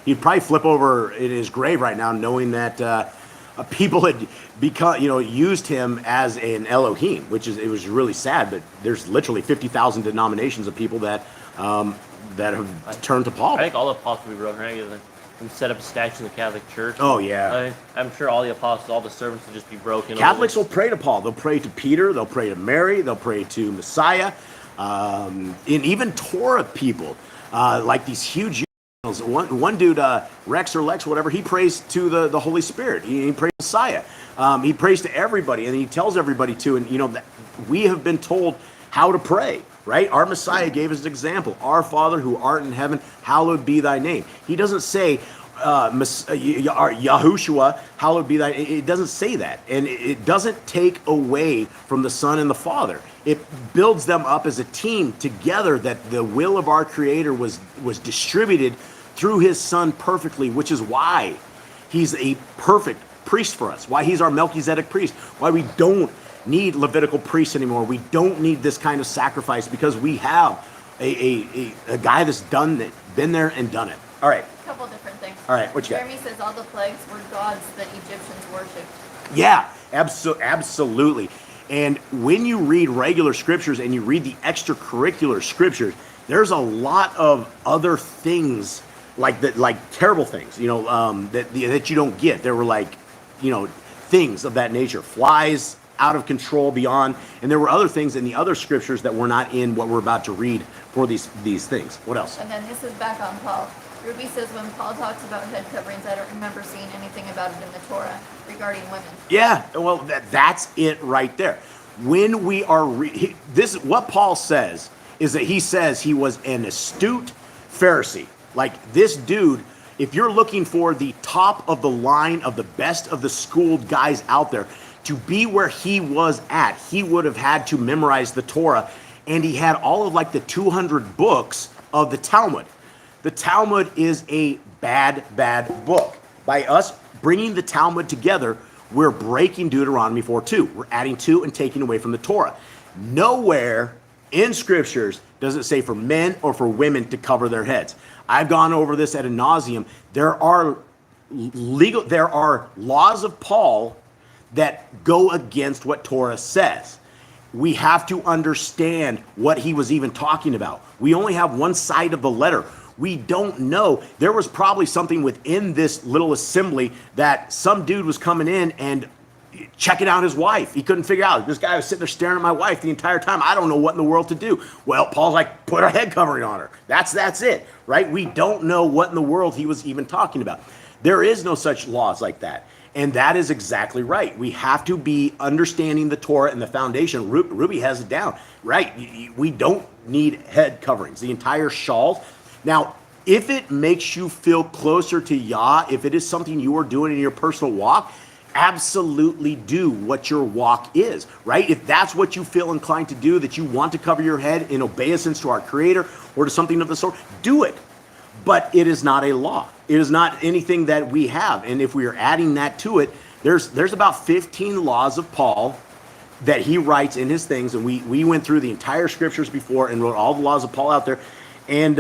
B: he'd probably flip over in his grave right now knowing that people had used him as an Elohim, it was really sad. But there's literally 50,000 denominations of people that have turned to Paul.
C: I think all the apostles we wrote, right? And set up a statue in the Catholic Church.
B: Oh, yeah.
C: I'm sure all the apostles, all the servants would just be broken.
B: Catholics will pray to Paul. They'll pray to Peter. They'll pray to Mary. They'll pray to Messiah. And even Torah people, like these huge. One dude, Rex or Lex, whatever, he prays to the Holy Spirit. He prays to Messiah. He prays to everybody, and he tells everybody to. And that we have been told how to pray. Right? Our Messiah gave us an example. Our Father who art in heaven, hallowed be thy name. He doesn't say, Yahushua, hallowed be thy name. It doesn't say that. And it doesn't take away from the Son and the Father. It builds them up as a team together, that the will of our Creator was distributed through his Son perfectly, which is why he's a perfect priest for us, why he's our Melchizedek priest, why we don't need Levitical priests anymore. We don't need this kind of sacrifice, because we have a guy that's been there and done it. All right.
E: A couple different things.
B: All right, what you got?
E: Jeremy says all the plagues were gods that Egyptians worshipped.
B: Yeah, absolutely. And when you read regular scriptures and you read the extracurricular scriptures, there's a lot of other things like terrible things, that you don't get. There were things of that nature, flies out of control beyond, and there were other things in the other scriptures that were not in what we're about to read for these things. What else?
E: And then this is back on Paul. Ruby says when Paul talks about head coverings, I don't remember seeing anything about it in the Torah regarding women.
B: Yeah, well, that's it right there. When we are what Paul says is that he says he was an astute Pharisee. Like this dude, if you're looking for the top of the line of the best of the schooled guys out there, to be where he was at, he would have had to memorize the Torah, and he had all of the 200 books of the Talmud. The Talmud is a bad book. By us bringing the Talmud together, we're breaking Deuteronomy 4:2. We're adding to and taking away from the Torah. Nowhere in scriptures does it say for men or for women to cover their heads. I've gone over this ad nauseum. There are laws of Paul that go against what Torah says. We have to understand what he was even talking about. We only have one side of the letter. We don't know. There was probably something within this little assembly that some dude was coming in and checking out his wife. He couldn't figure out. This guy was sitting there staring at my wife the entire time. I don't know what in the world to do. Well, Paul's like, put a head covering on her. That's it, right? We don't know what in the world he was even talking about. There is no such laws like that. And that is exactly right. We have to be understanding the Torah and the foundation. Ruby has it down. Right. We don't need head coverings. The entire shawl. Now, if it makes you feel closer to Yah, if it is something you are doing in your personal walk, absolutely do what your walk is, right? If that's what you feel inclined to do, that you want to cover your head in obeisance to our Creator or to something of the sort, do it. But it is not a law. It is not anything that we have. And if we are adding that to it, there's about 15 laws of Paul that he writes in his things. And we went through the entire scriptures before and wrote all the laws of Paul out there. And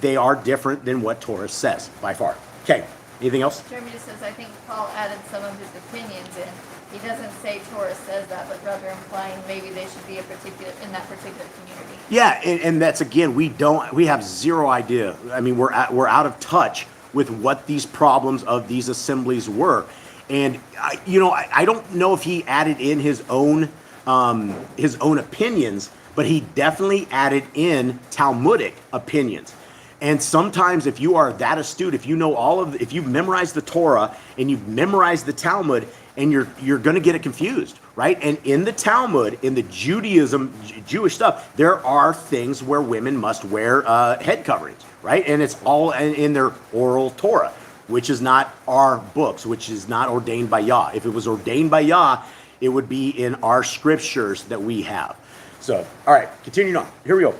B: they are different than what Torah says by far. Okay. Anything else?
E: Jeremy just says, I think Paul added some of his opinions in. He doesn't say Torah says that, but rather implying maybe they should be in that particular community.
B: Yeah, and that's, again, we have zero idea. I mean, we're out of touch with what these problems of these assemblies were. And I don't know if he added in his own opinions, but he definitely added in Talmudic opinions. And sometimes if you are that astute, if you know if you've memorized the Torah and you've memorized the Talmud, and you're going to get it confused, right? And in the Talmud, in the Jewish stuff, there are things where women must wear head coverings, right? And it's all in their oral Torah, which is not our books, which is not ordained by Yah. If it was ordained by Yah, it would be in our scriptures that we have. So, all right, continuing on. Here we go.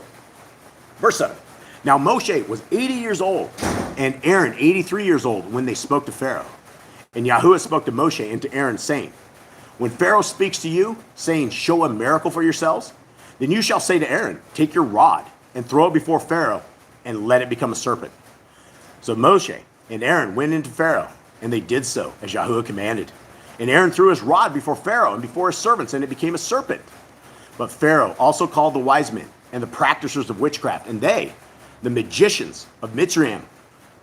B: Verse 7. Now Moshe was 80 years old, and Aaron 83 years old when they spoke to Pharaoh. And Yahuwah spoke to Moshe and to Aaron, saying, when Pharaoh speaks to you, saying, show a miracle for yourselves, then you shall say to Aaron, take your rod and throw it before Pharaoh, and let it become a serpent. So Moshe and Aaron went into Pharaoh, and they did so, as Yahuwah commanded. And Aaron threw his rod before Pharaoh and before his servants, and it became a serpent. But Pharaoh also called the wise men and the practitioners of witchcraft, and they, the magicians of Mitzrayim,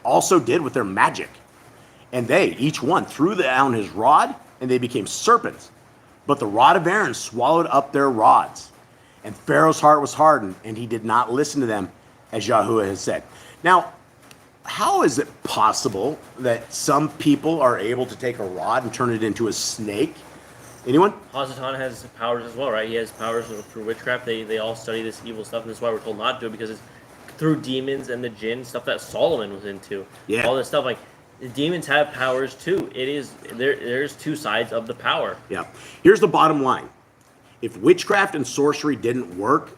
B: also did with their magic. And they, each one, threw down his rod, and they became serpents. But the rod of Aaron swallowed up their rods. And Pharaoh's heart was hardened, and he did not listen to them, as Yahuwah had said. Now, how is it possible that some people are able to take a rod and turn it into a snake? Anyone?
C: Hasatan has powers as well, right? He has powers through witchcraft. They all study this evil stuff, and that's why we're told not to do it, because it's through demons and the jinn, stuff that Solomon was into.
B: Yeah.
C: All this stuff, like, the demons have powers too. There's two sides of the power.
B: Yeah. Here's the bottom line. If witchcraft and sorcery didn't work,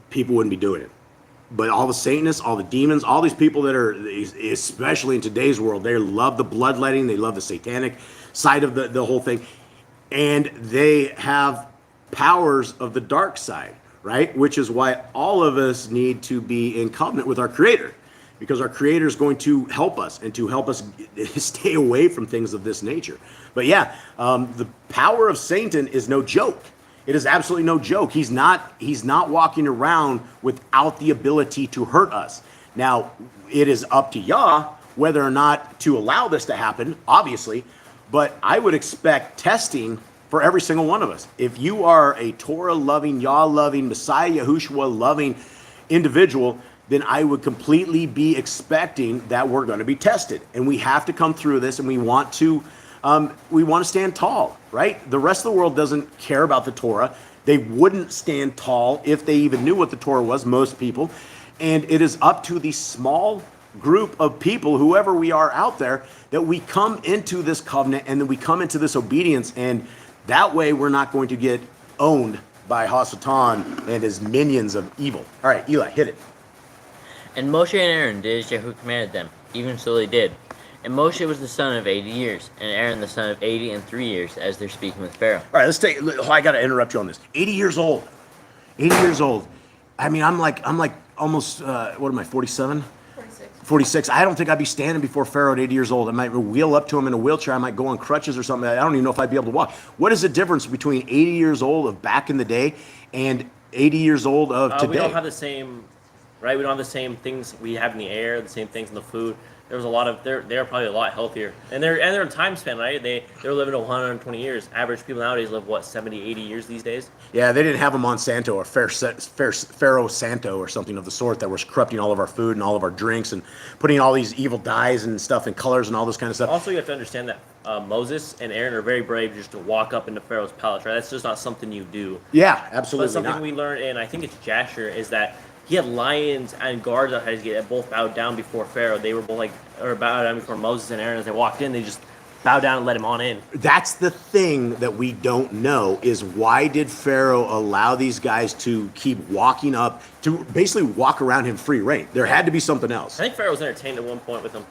B: people wouldn't be doing it. But all the Satanists, all the demons, all these people that are, especially in today's world, they love the bloodletting, they love the satanic side of the whole thing. And they have powers of the dark side, right? Which is why all of us need to be in covenant with our Creator. Because our Creator is going to help us and to help us stay away from things of this nature. But yeah, the power of Satan is no joke. It is absolutely no joke. He's not walking around without the ability to hurt us. Now, it is up to Yah whether or not to allow this to happen, obviously. But I would expect testing for every single one of us. If you are a Torah-loving, Yah-loving, Messiah, Yahushua-loving individual, then I would completely be expecting that we're going to be tested. And we have to come through this, and we want to stand tall, right? The rest of the world doesn't care about the Torah. They wouldn't stand tall if they even knew what the Torah was, most people. And it is up to the small group of people, whoever we are out there, that we come into this covenant and then we come into this obedience. And that way we're not going to get owned by Hasatan and his minions of evil. All right, Eli, hit it.
F: And Moshe and Aaron did as Yahuwah commanded them, even so they did. And Moshe was the son of 80 years, and Aaron the son of 80 and 3 years, as they're speaking with Pharaoh.
B: All right, I got to interrupt you on this. 80 years old. 80 years old. I mean, I'm like almost, what am I, 47? 46. I don't think I'd be standing before Pharaoh at 80 years old. I might wheel up to him in a wheelchair. I might go on crutches or something. I don't even know if I'd be able to walk. What is the difference between 80 years old of back in the day and 80 years old of today?
C: We don't have the same, right? We don't have the same things we have in the air, the same things in the food. There was a lot of, they're probably a lot healthier. And they're in time span, right? They're living to 120 years. Average people nowadays live, what, 70, 80 years these days?
B: Yeah, they didn't have a Monsanto or Pharaoh Santo or something of the sort that was corrupting all of our food and all of our drinks and putting all these evil dyes and stuff and colors and all this kind of stuff.
C: Also, you have to understand that Moses and Aaron are very brave just to walk up into Pharaoh's palace, right? That's just not something you do.
B: Yeah,
C: But
B: absolutely
C: something
B: not.
C: we learned in, I think it's Jasher, is that he had lions and guards outside his gate that both bowed down before Pharaoh. They were both bowed down before Moses and Aaron. As they walked in, they just bowed down and let him on in.
B: That's the thing that we don't know is why did Pharaoh allow these guys to keep walking up, to basically walk around him free reign? There had to be something else.
C: I think Pharaoh was entertained at one point with them.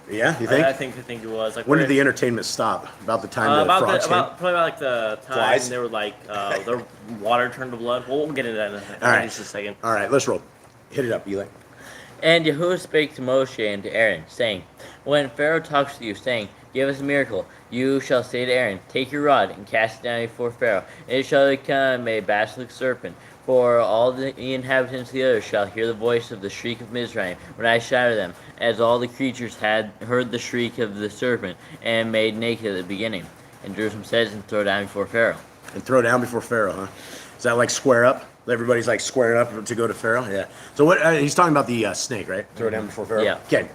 B: Yeah, you think?
C: I think it was. Like,
B: When did the entertainment stop? About the time the frogs came?
C: probably about like the time
B: Flies?
C: they were like their water turned to blood. We'll get into that in just a second.
B: All right, let's roll. Hit it up, Eli.
F: And Yahuwah spake to Moshe and to Aaron, saying, When Pharaoh talks with you, saying, Give us a miracle, you shall say to Aaron, Take your rod and cast it down before Pharaoh, and it shall become a basilisk serpent. For all the inhabitants of the earth shall hear the voice of the shriek of Mizraim when I shatter them, as all the creatures had heard the shriek of the serpent, and made naked at the beginning. And Jerusalem says, And throw down before Pharaoh.
B: And throw down before Pharaoh, huh? Is that like square up? Everybody's like squaring up to go to Pharaoh? Yeah. So what? He's talking about the snake, right? Throw it down before Pharaoh?
F: Yeah.
B: Okay.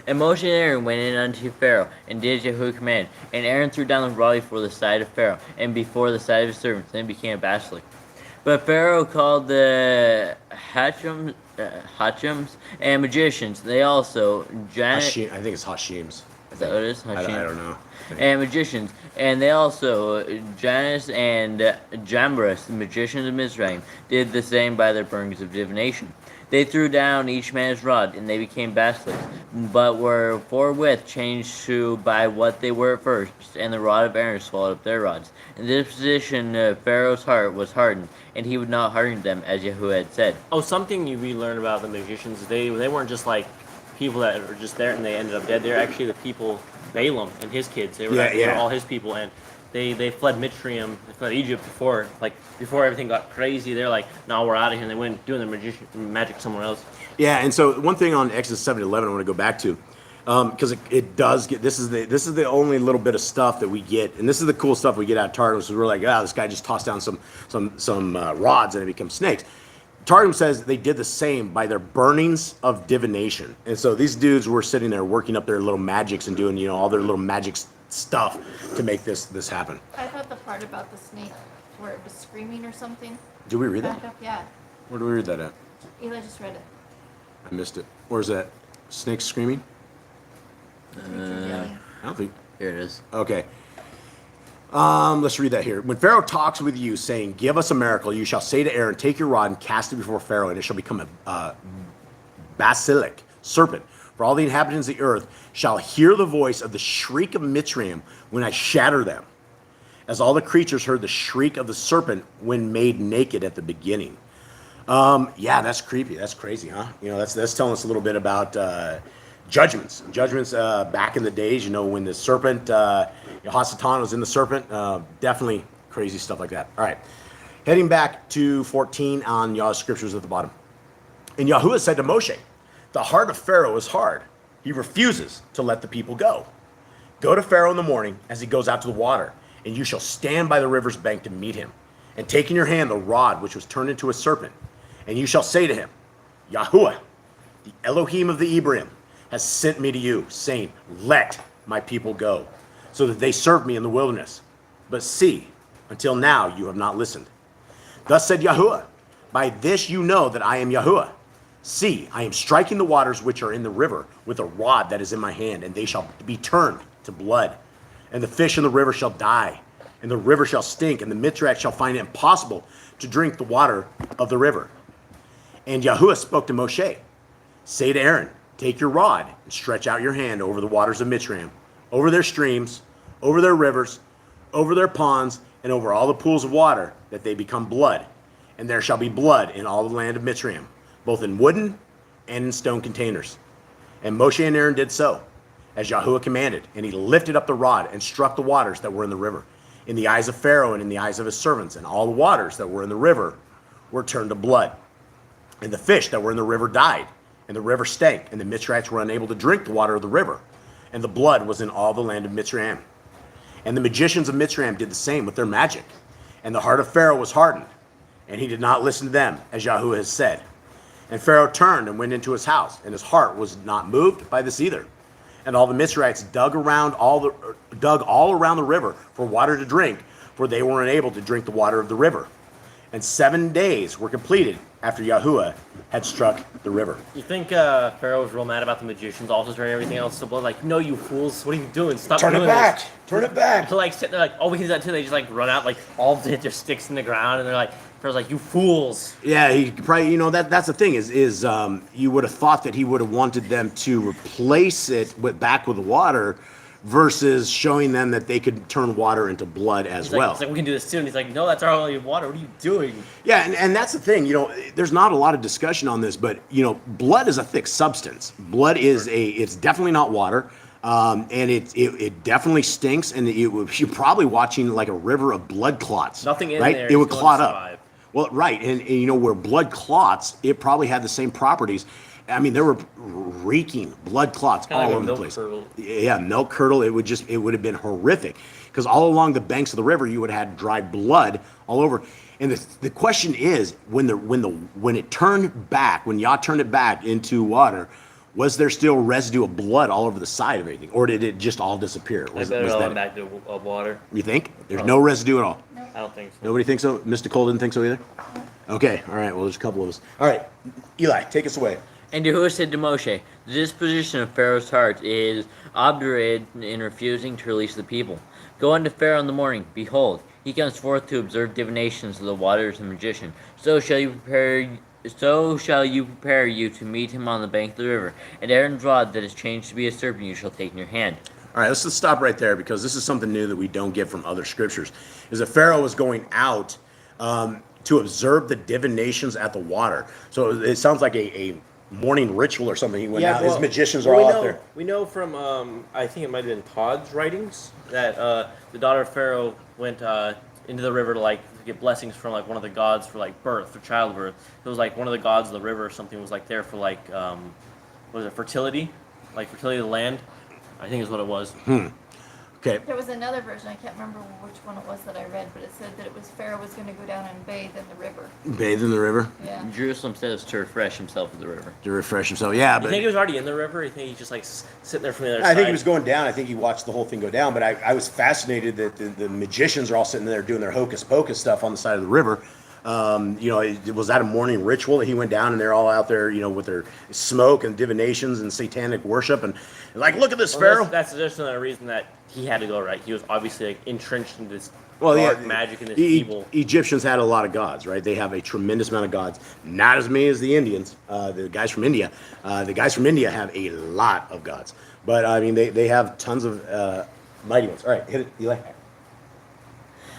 F: And Moshe and Aaron went in unto Pharaoh, and did Yahuwah command. And Aaron threw down the rod before the sight of Pharaoh, and before the sight of his servants, and it became a basilisk. But Pharaoh called the Hachims and magicians. They also
B: Hashim, I think it's Hashims.
F: Is that what it is?
B: I don't know.
F: And magicians, and they also Janus and Jambres, the magicians of Mizraim, did the same by their burnings of divination. They threw down each man his rod, and they became basilisks, but were forthwith changed to by what they were at first, and the rod of Aaron swallowed up their rods. In this position, Pharaoh's heart was hardened, and he would not harden them, as Yahuwah had said.
C: Oh, something we learned about the magicians is they weren't just like people that were just there and they ended up dead. They're actually the people, Balaam and his kids. They were all his people, and they fled Mitzrayim, they fled Egypt before everything got crazy. They're like, no, we're out of here, and they went doing their magic somewhere else.
B: Yeah, and so one thing on Exodus 7:11 I want to go back to, because it does get, this is the only little bit of stuff that we get, and this is the cool stuff we get out of Targum. So we're like, this guy just tossed down some rods and it becomes snakes. Targum says they did the same by their burnings of divination, and so these dudes were sitting there working up their little magics and doing all their little magic stuff to make this happen.
E: I thought the part about the snake where it was screaming or something.
B: Do we read
E: Back
B: that?
E: up, yeah.
B: Where do we read that at?
E: Eli just read it.
B: I missed it. Where's that? Snake screaming?
E: Creatures yelling.
B: I don't think.
F: Here it is.
B: Okay. Let's read that here. When Pharaoh talks with you, saying, Give us a miracle, you shall say to Aaron, Take your rod and cast it before Pharaoh, and it shall become a basilisk, serpent. For all the inhabitants of the earth shall hear the voice of the shriek of Mitzrayim when I shatter them, as all the creatures heard the shriek of the serpent when made naked at the beginning. Yeah, that's creepy. That's crazy, huh? That's telling us a little bit about judgments back in the days, when the serpent, Hasatan was in the serpent. Definitely crazy stuff like that. All right. Heading back to 14 on Yah's Scriptures at the bottom. And Yahuwah said to Moshe, The heart of Pharaoh is hard. He refuses to let the people go. Go to Pharaoh in the morning as he goes out to the water, and you shall stand by the river's bank to meet him. And take in your hand the rod which was turned into a serpent. And you shall say to him, Yahuwah, the Elohim of the Ephraim, has sent me to you, saying, Let my people go, so that they serve me in the wilderness. But see, until now you have not listened. Thus said Yahuwah, By this you know that I am Yahuwah. See, I am striking the waters which are in the river with a rod that is in my hand, and they shall be turned to blood. And the fish in the river shall die, and the river shall stink, and the Mitzrayim shall find it impossible to drink the water of the river. And Yahuwah spoke to Moshe, Say to Aaron, Take your rod and stretch out your hand over the waters of Mitzrayim, over their streams, over their rivers, over their ponds, and over all the pools of water, that they become blood. And there shall be blood in all the land of Mitzrayim, both in wooden and in stone containers. And Moshe and Aaron did so, as Yahuwah commanded, and he lifted up the rod and struck the waters that were in the river, in the eyes of Pharaoh and in the eyes of his servants, and all the waters that were in the river were turned to blood. And the fish that were in the river died, and the river stank, and the Mitzrayites were unable to drink the water of the river, and the blood was in all the land of Mitzrayim. And the magicians of Mitzrayim did the same with their magic, and the heart of Pharaoh was hardened, and he did not listen to them, as Yahuwah has said. And Pharaoh turned and went into his house, and his heart was not moved by this either. And all the Mizrahites dug all around the river for water to drink, for they weren't able to drink the water of the river. And 7 days were completed after Yahuwah had struck the river.
C: You think Pharaoh was real mad about the magicians also turning everything else to blood? Like, no, you fools! What are you doing? Stop
B: Turn
C: doing
B: it back!
C: this.
B: Turn it back!
C: So like sitting there like, oh, we can do that too. They just like run out, like all of them hit their sticks in the ground, and they're like, Pharaoh's like, you fools!
B: Yeah, he probably, that's the thing is you would have thought that he would have wanted them to replace it back with water, versus showing them that they could turn water into blood as
C: He's like,
B: well.
C: He's like, we can do this too. And he's like, no, that's our only water. What are you doing?
B: Yeah, and that's the thing. There's not a lot of discussion on this, but blood is a thick substance. Blood is it's definitely not water, and it definitely stinks, and you're probably watching like a river of blood clots.
C: Nothing in
B: right?
C: there
B: It would
C: is going
B: clot
C: to
B: up.
C: survive.
B: Well, right, and where blood clots, it probably had the same properties. I mean, there were reeking blood clots
C: Kinda
B: all
C: like a
B: over the
C: milk
B: place.
C: curdle.
B: Yeah, milk curdle. It would have been horrific, because all along the banks of the river, you would have had dried blood all over. And the question is, when it turned back, when Yah turned it back into water, was there still residue of blood all over the side of everything, or did it just all disappear?
C: I bet it all went back to water.
B: You think there's no residue at all?
C: I don't think so.
B: Nobody thinks so. Mr. Cole didn't think so either. Okay, all right. Well, there's a couple of us. All right, Eli, take us away.
F: And Yahuwah said to Moshe, the disposition of Pharaoh's heart is obdurate in refusing to release the people. Go unto Pharaoh in the morning. Behold, he comes forth to observe divinations of the waters and magician. So shall you prepare you to meet him on the bank of the river. And Aaron's rod that is changed to be a serpent you shall take in your hand.
B: All right, let's just stop right there, because this is something new that we don't get from other scriptures. Is that Pharaoh was going out to observe the divinations at the water. So it sounds like a morning ritual or something. He went out. His magicians are all out there.
C: We know from, I think it might have been Todd's writings, that the daughter of Pharaoh went into the river to get blessings from one of the gods for birth, for childbirth. It was one of the gods of the river or something was there for what was it, fertility? Fertility of the land, I think is what it was.
B: Okay.
E: There was another version, I can't remember which one it was that I read, but it said that it was Pharaoh was going to go down and bathe in the river.
B: Bathe in the river?
E: Yeah.
F: Jerusalem says to refresh himself with the river.
B: To refresh himself. Yeah,
C: You
B: but
C: think he was already in the river? You think he's just sitting there from the other side?
B: I think he was going down. I think he watched the whole thing go down. But I was fascinated that the magicians are all sitting there doing their hocus pocus stuff on the side of the river. Was that a morning ritual that he went down and they're all out there, with their smoke and divinations and satanic worship and look at this, Pharaoh.
C: That's just another reason that he had to go, right? He was obviously entrenched in this
B: Well,
C: dark
B: yeah,
C: magic and this evil.
B: Egyptians had a lot of gods, right? They have a tremendous amount of gods. Not as many as the Indians, the guys from India. The guys from India have a lot of gods. But, I mean, they have tons of mighty ones. All right, hit it, Eli.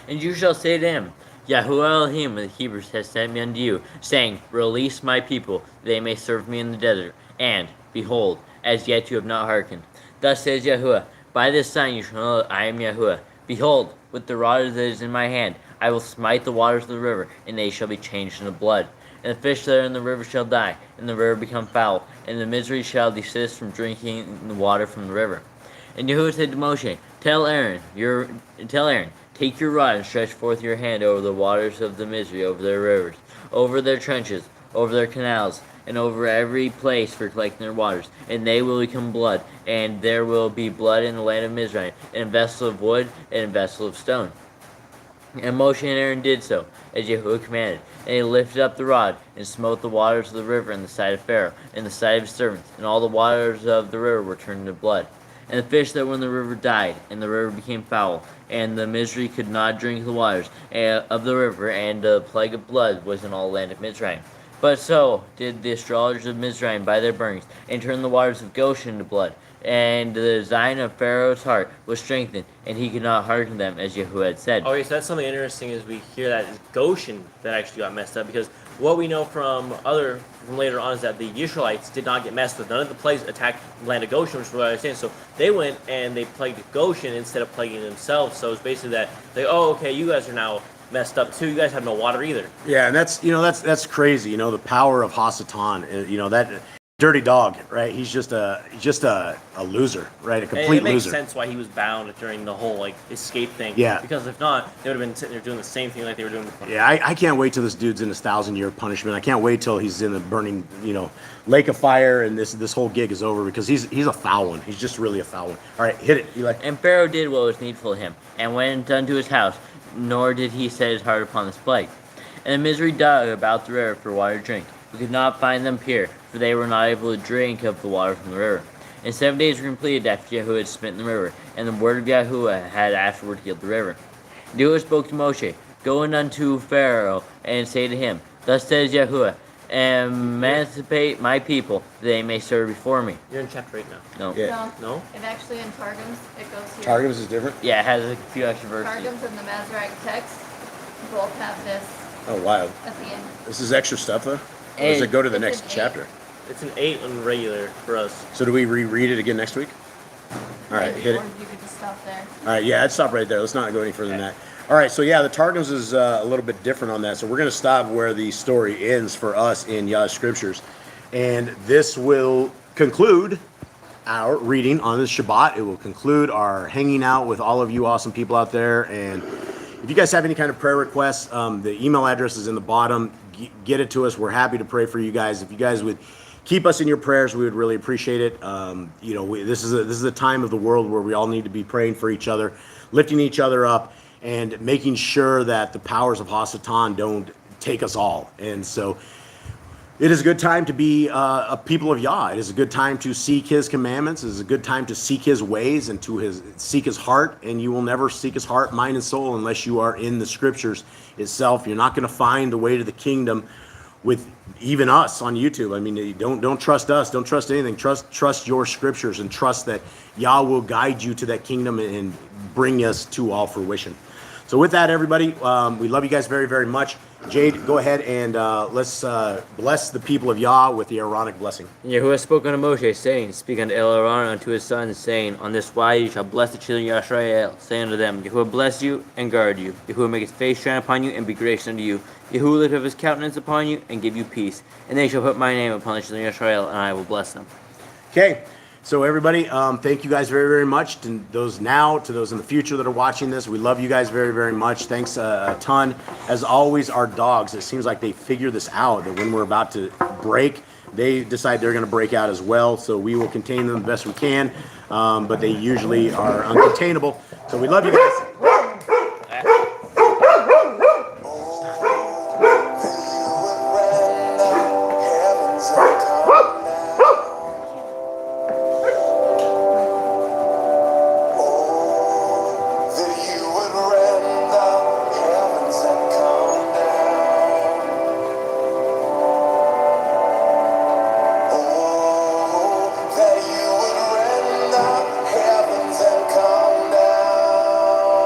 F: And you shall say to him, Yahuwah Elohim of the Hebrews has sent me unto you, saying, release my people, that they may serve me in the desert. And, behold, as yet you have not hearkened. Thus says Yahuwah, by this sign you shall know that I am Yahuwah. Behold, with the rod that is in my hand, I will smite the waters of the river, and they shall be changed into blood. And the fish that are in the river shall die, and the river become foul, and the misery shall desist from drinking the water from the river. And Yahuwah said to Moshe, Tell Aaron, take your rod and stretch forth your hand over the waters of the misery, over their rivers, over their trenches, over their canals, and over every place for collecting their waters, and they will become blood, and there will be blood in the land of Mizraim, in a vessel of wood and in a vessel of stone. And Moshe and Aaron did so, as Yahuwah commanded, and they lifted up the rod, and smote the waters of the river in the sight of Pharaoh, in the sight of his servants, and all the waters of the river were turned into blood. And the fish that were in the river died, and the river became foul, and the misery could not drink the waters of the river, and the plague of blood was in all the land of Mizraim. But so did the astrologers of Mizraim by their burnings, and turn the waters of Goshen into blood. And the design of Pharaoh's heart was strengthened, and he could not hearken them, as Yahuwah had said.
C: Okay, so that's something interesting is we hear that it's Goshen that actually got messed up, because what we know from later on is that the Israelites did not get messed with. None of the plagues attacked the land of Goshen, which is what I was saying. So they went and they plagued Goshen instead of plaguing themselves. So it's basically that okay, you guys are now messed up too. You guys have no water either.
B: Yeah, and that's crazy. The power of Hasatan. That dirty dog, right? He's just a loser, right? A complete
C: It makes
B: loser.
C: sense why he was bound during the whole like escape thing.
B: Yeah.
C: Because if not, they would have been sitting there doing the same thing like they were doing before.
B: Yeah, I can't wait till this dude's in his 1,000-year punishment. I can't wait till he's in the burning, lake of fire, and this whole gig is over, because he's a foul one. He's just really a foul one. All right, hit it, Eli.
F: And Pharaoh did what was needful of him, and went unto his house, nor did he set his heart upon this plague. And the misery dug about the river for water to drink, but could not find them pure, for they were not able to drink of the water from the river. And 7 days were completed after Yahuwah had smitten the river, and the word of Yahuwah had afterward healed the river. And Yahuwah spoke to Moshe, Go in unto Pharaoh, and say to him, Thus says Yahuwah, Emancipate my people, that they may serve before me.
C: You're in chapter 8 now.
F: No.
B: Yeah.
C: No?
E: And actually in Targums, it goes here.
B: Targums is different.
F: Yeah, it has a few extra verses.
E: Targums and the Masoretic text both have this
B: Oh, wow.
E: at the end.
B: This is extra stuff, though? Or does
F: And
B: it go to the
E: it's
B: next
E: an 8.
B: chapter?
C: It's an 8 on regular for us.
B: So do we reread it again next week? All right, hit it.
E: Or you could just stop there.
B: All right, yeah, I'd stop right there. Let's not go any further than that. All right, so yeah, the Targums is a little bit different on that. So we're going to stop where the story ends for us in Yah Scriptures. And this will conclude our reading on this Shabbat. It will conclude our hanging out with all of you awesome people out there. And if you guys have any kind of prayer requests, the email address is in the bottom. Get it to us. We're happy to pray for you guys. If you guys would keep us in your prayers, we would really appreciate it. This is a time of the world where we all need to be praying for each other, lifting each other up, and making sure that the powers of Hasatan don't take us all. And so it is a good time to be a people of Yah. It is a good time to seek His commandments. It is a good time to seek His ways and to seek His heart. And you will never seek His heart, mind, and soul unless you are in the Scriptures itself. You're not going to find the way to the kingdom with even us on YouTube. I mean, don't trust us. Don't trust anything. Trust your Scriptures, and trust that Yah will guide you to that kingdom and bring us to all fruition. So with that, everybody, we love you guys very, very much. Jade, go ahead and let's bless the people of Yah with the Aaronic blessing.
F: And Yahuwah spoke unto Moshe, saying, Speak unto Aaron unto his sons, saying, On this wise you shall bless the children of Yisrael, saying unto them, Yahuwah bless you and guard you. Yahuwah make his face shine upon you and be gracious unto you. Yahuwah lift up his countenance upon you and give you peace. And they shall put my name upon the children of Yisrael, and I will bless them.
B: Okay, so everybody, thank you guys very, very much. To those now, to those in the future that are watching this, we love you guys very, very much. Thanks a ton. As always, our dogs, it seems like they figure this out, that when we're about to break, they decide they're going to break out as well. So we will contain them the best we can, but they usually are uncontainable. So we love you guys.
A: That you would rend the heavens and come down.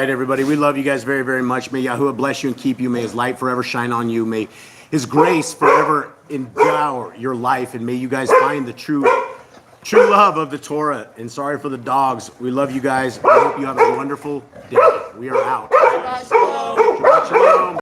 B: right, everybody. We love you guys very, very much. May Yahuwah bless you and keep you. May his light forever shine on you. May his grace forever endow your life. And may you guys find the true love of the Torah. And sorry for the dogs. We love you guys. I hope you have a wonderful day. We are out.
E: Shabbat shalom.
B: Shabbat shalom.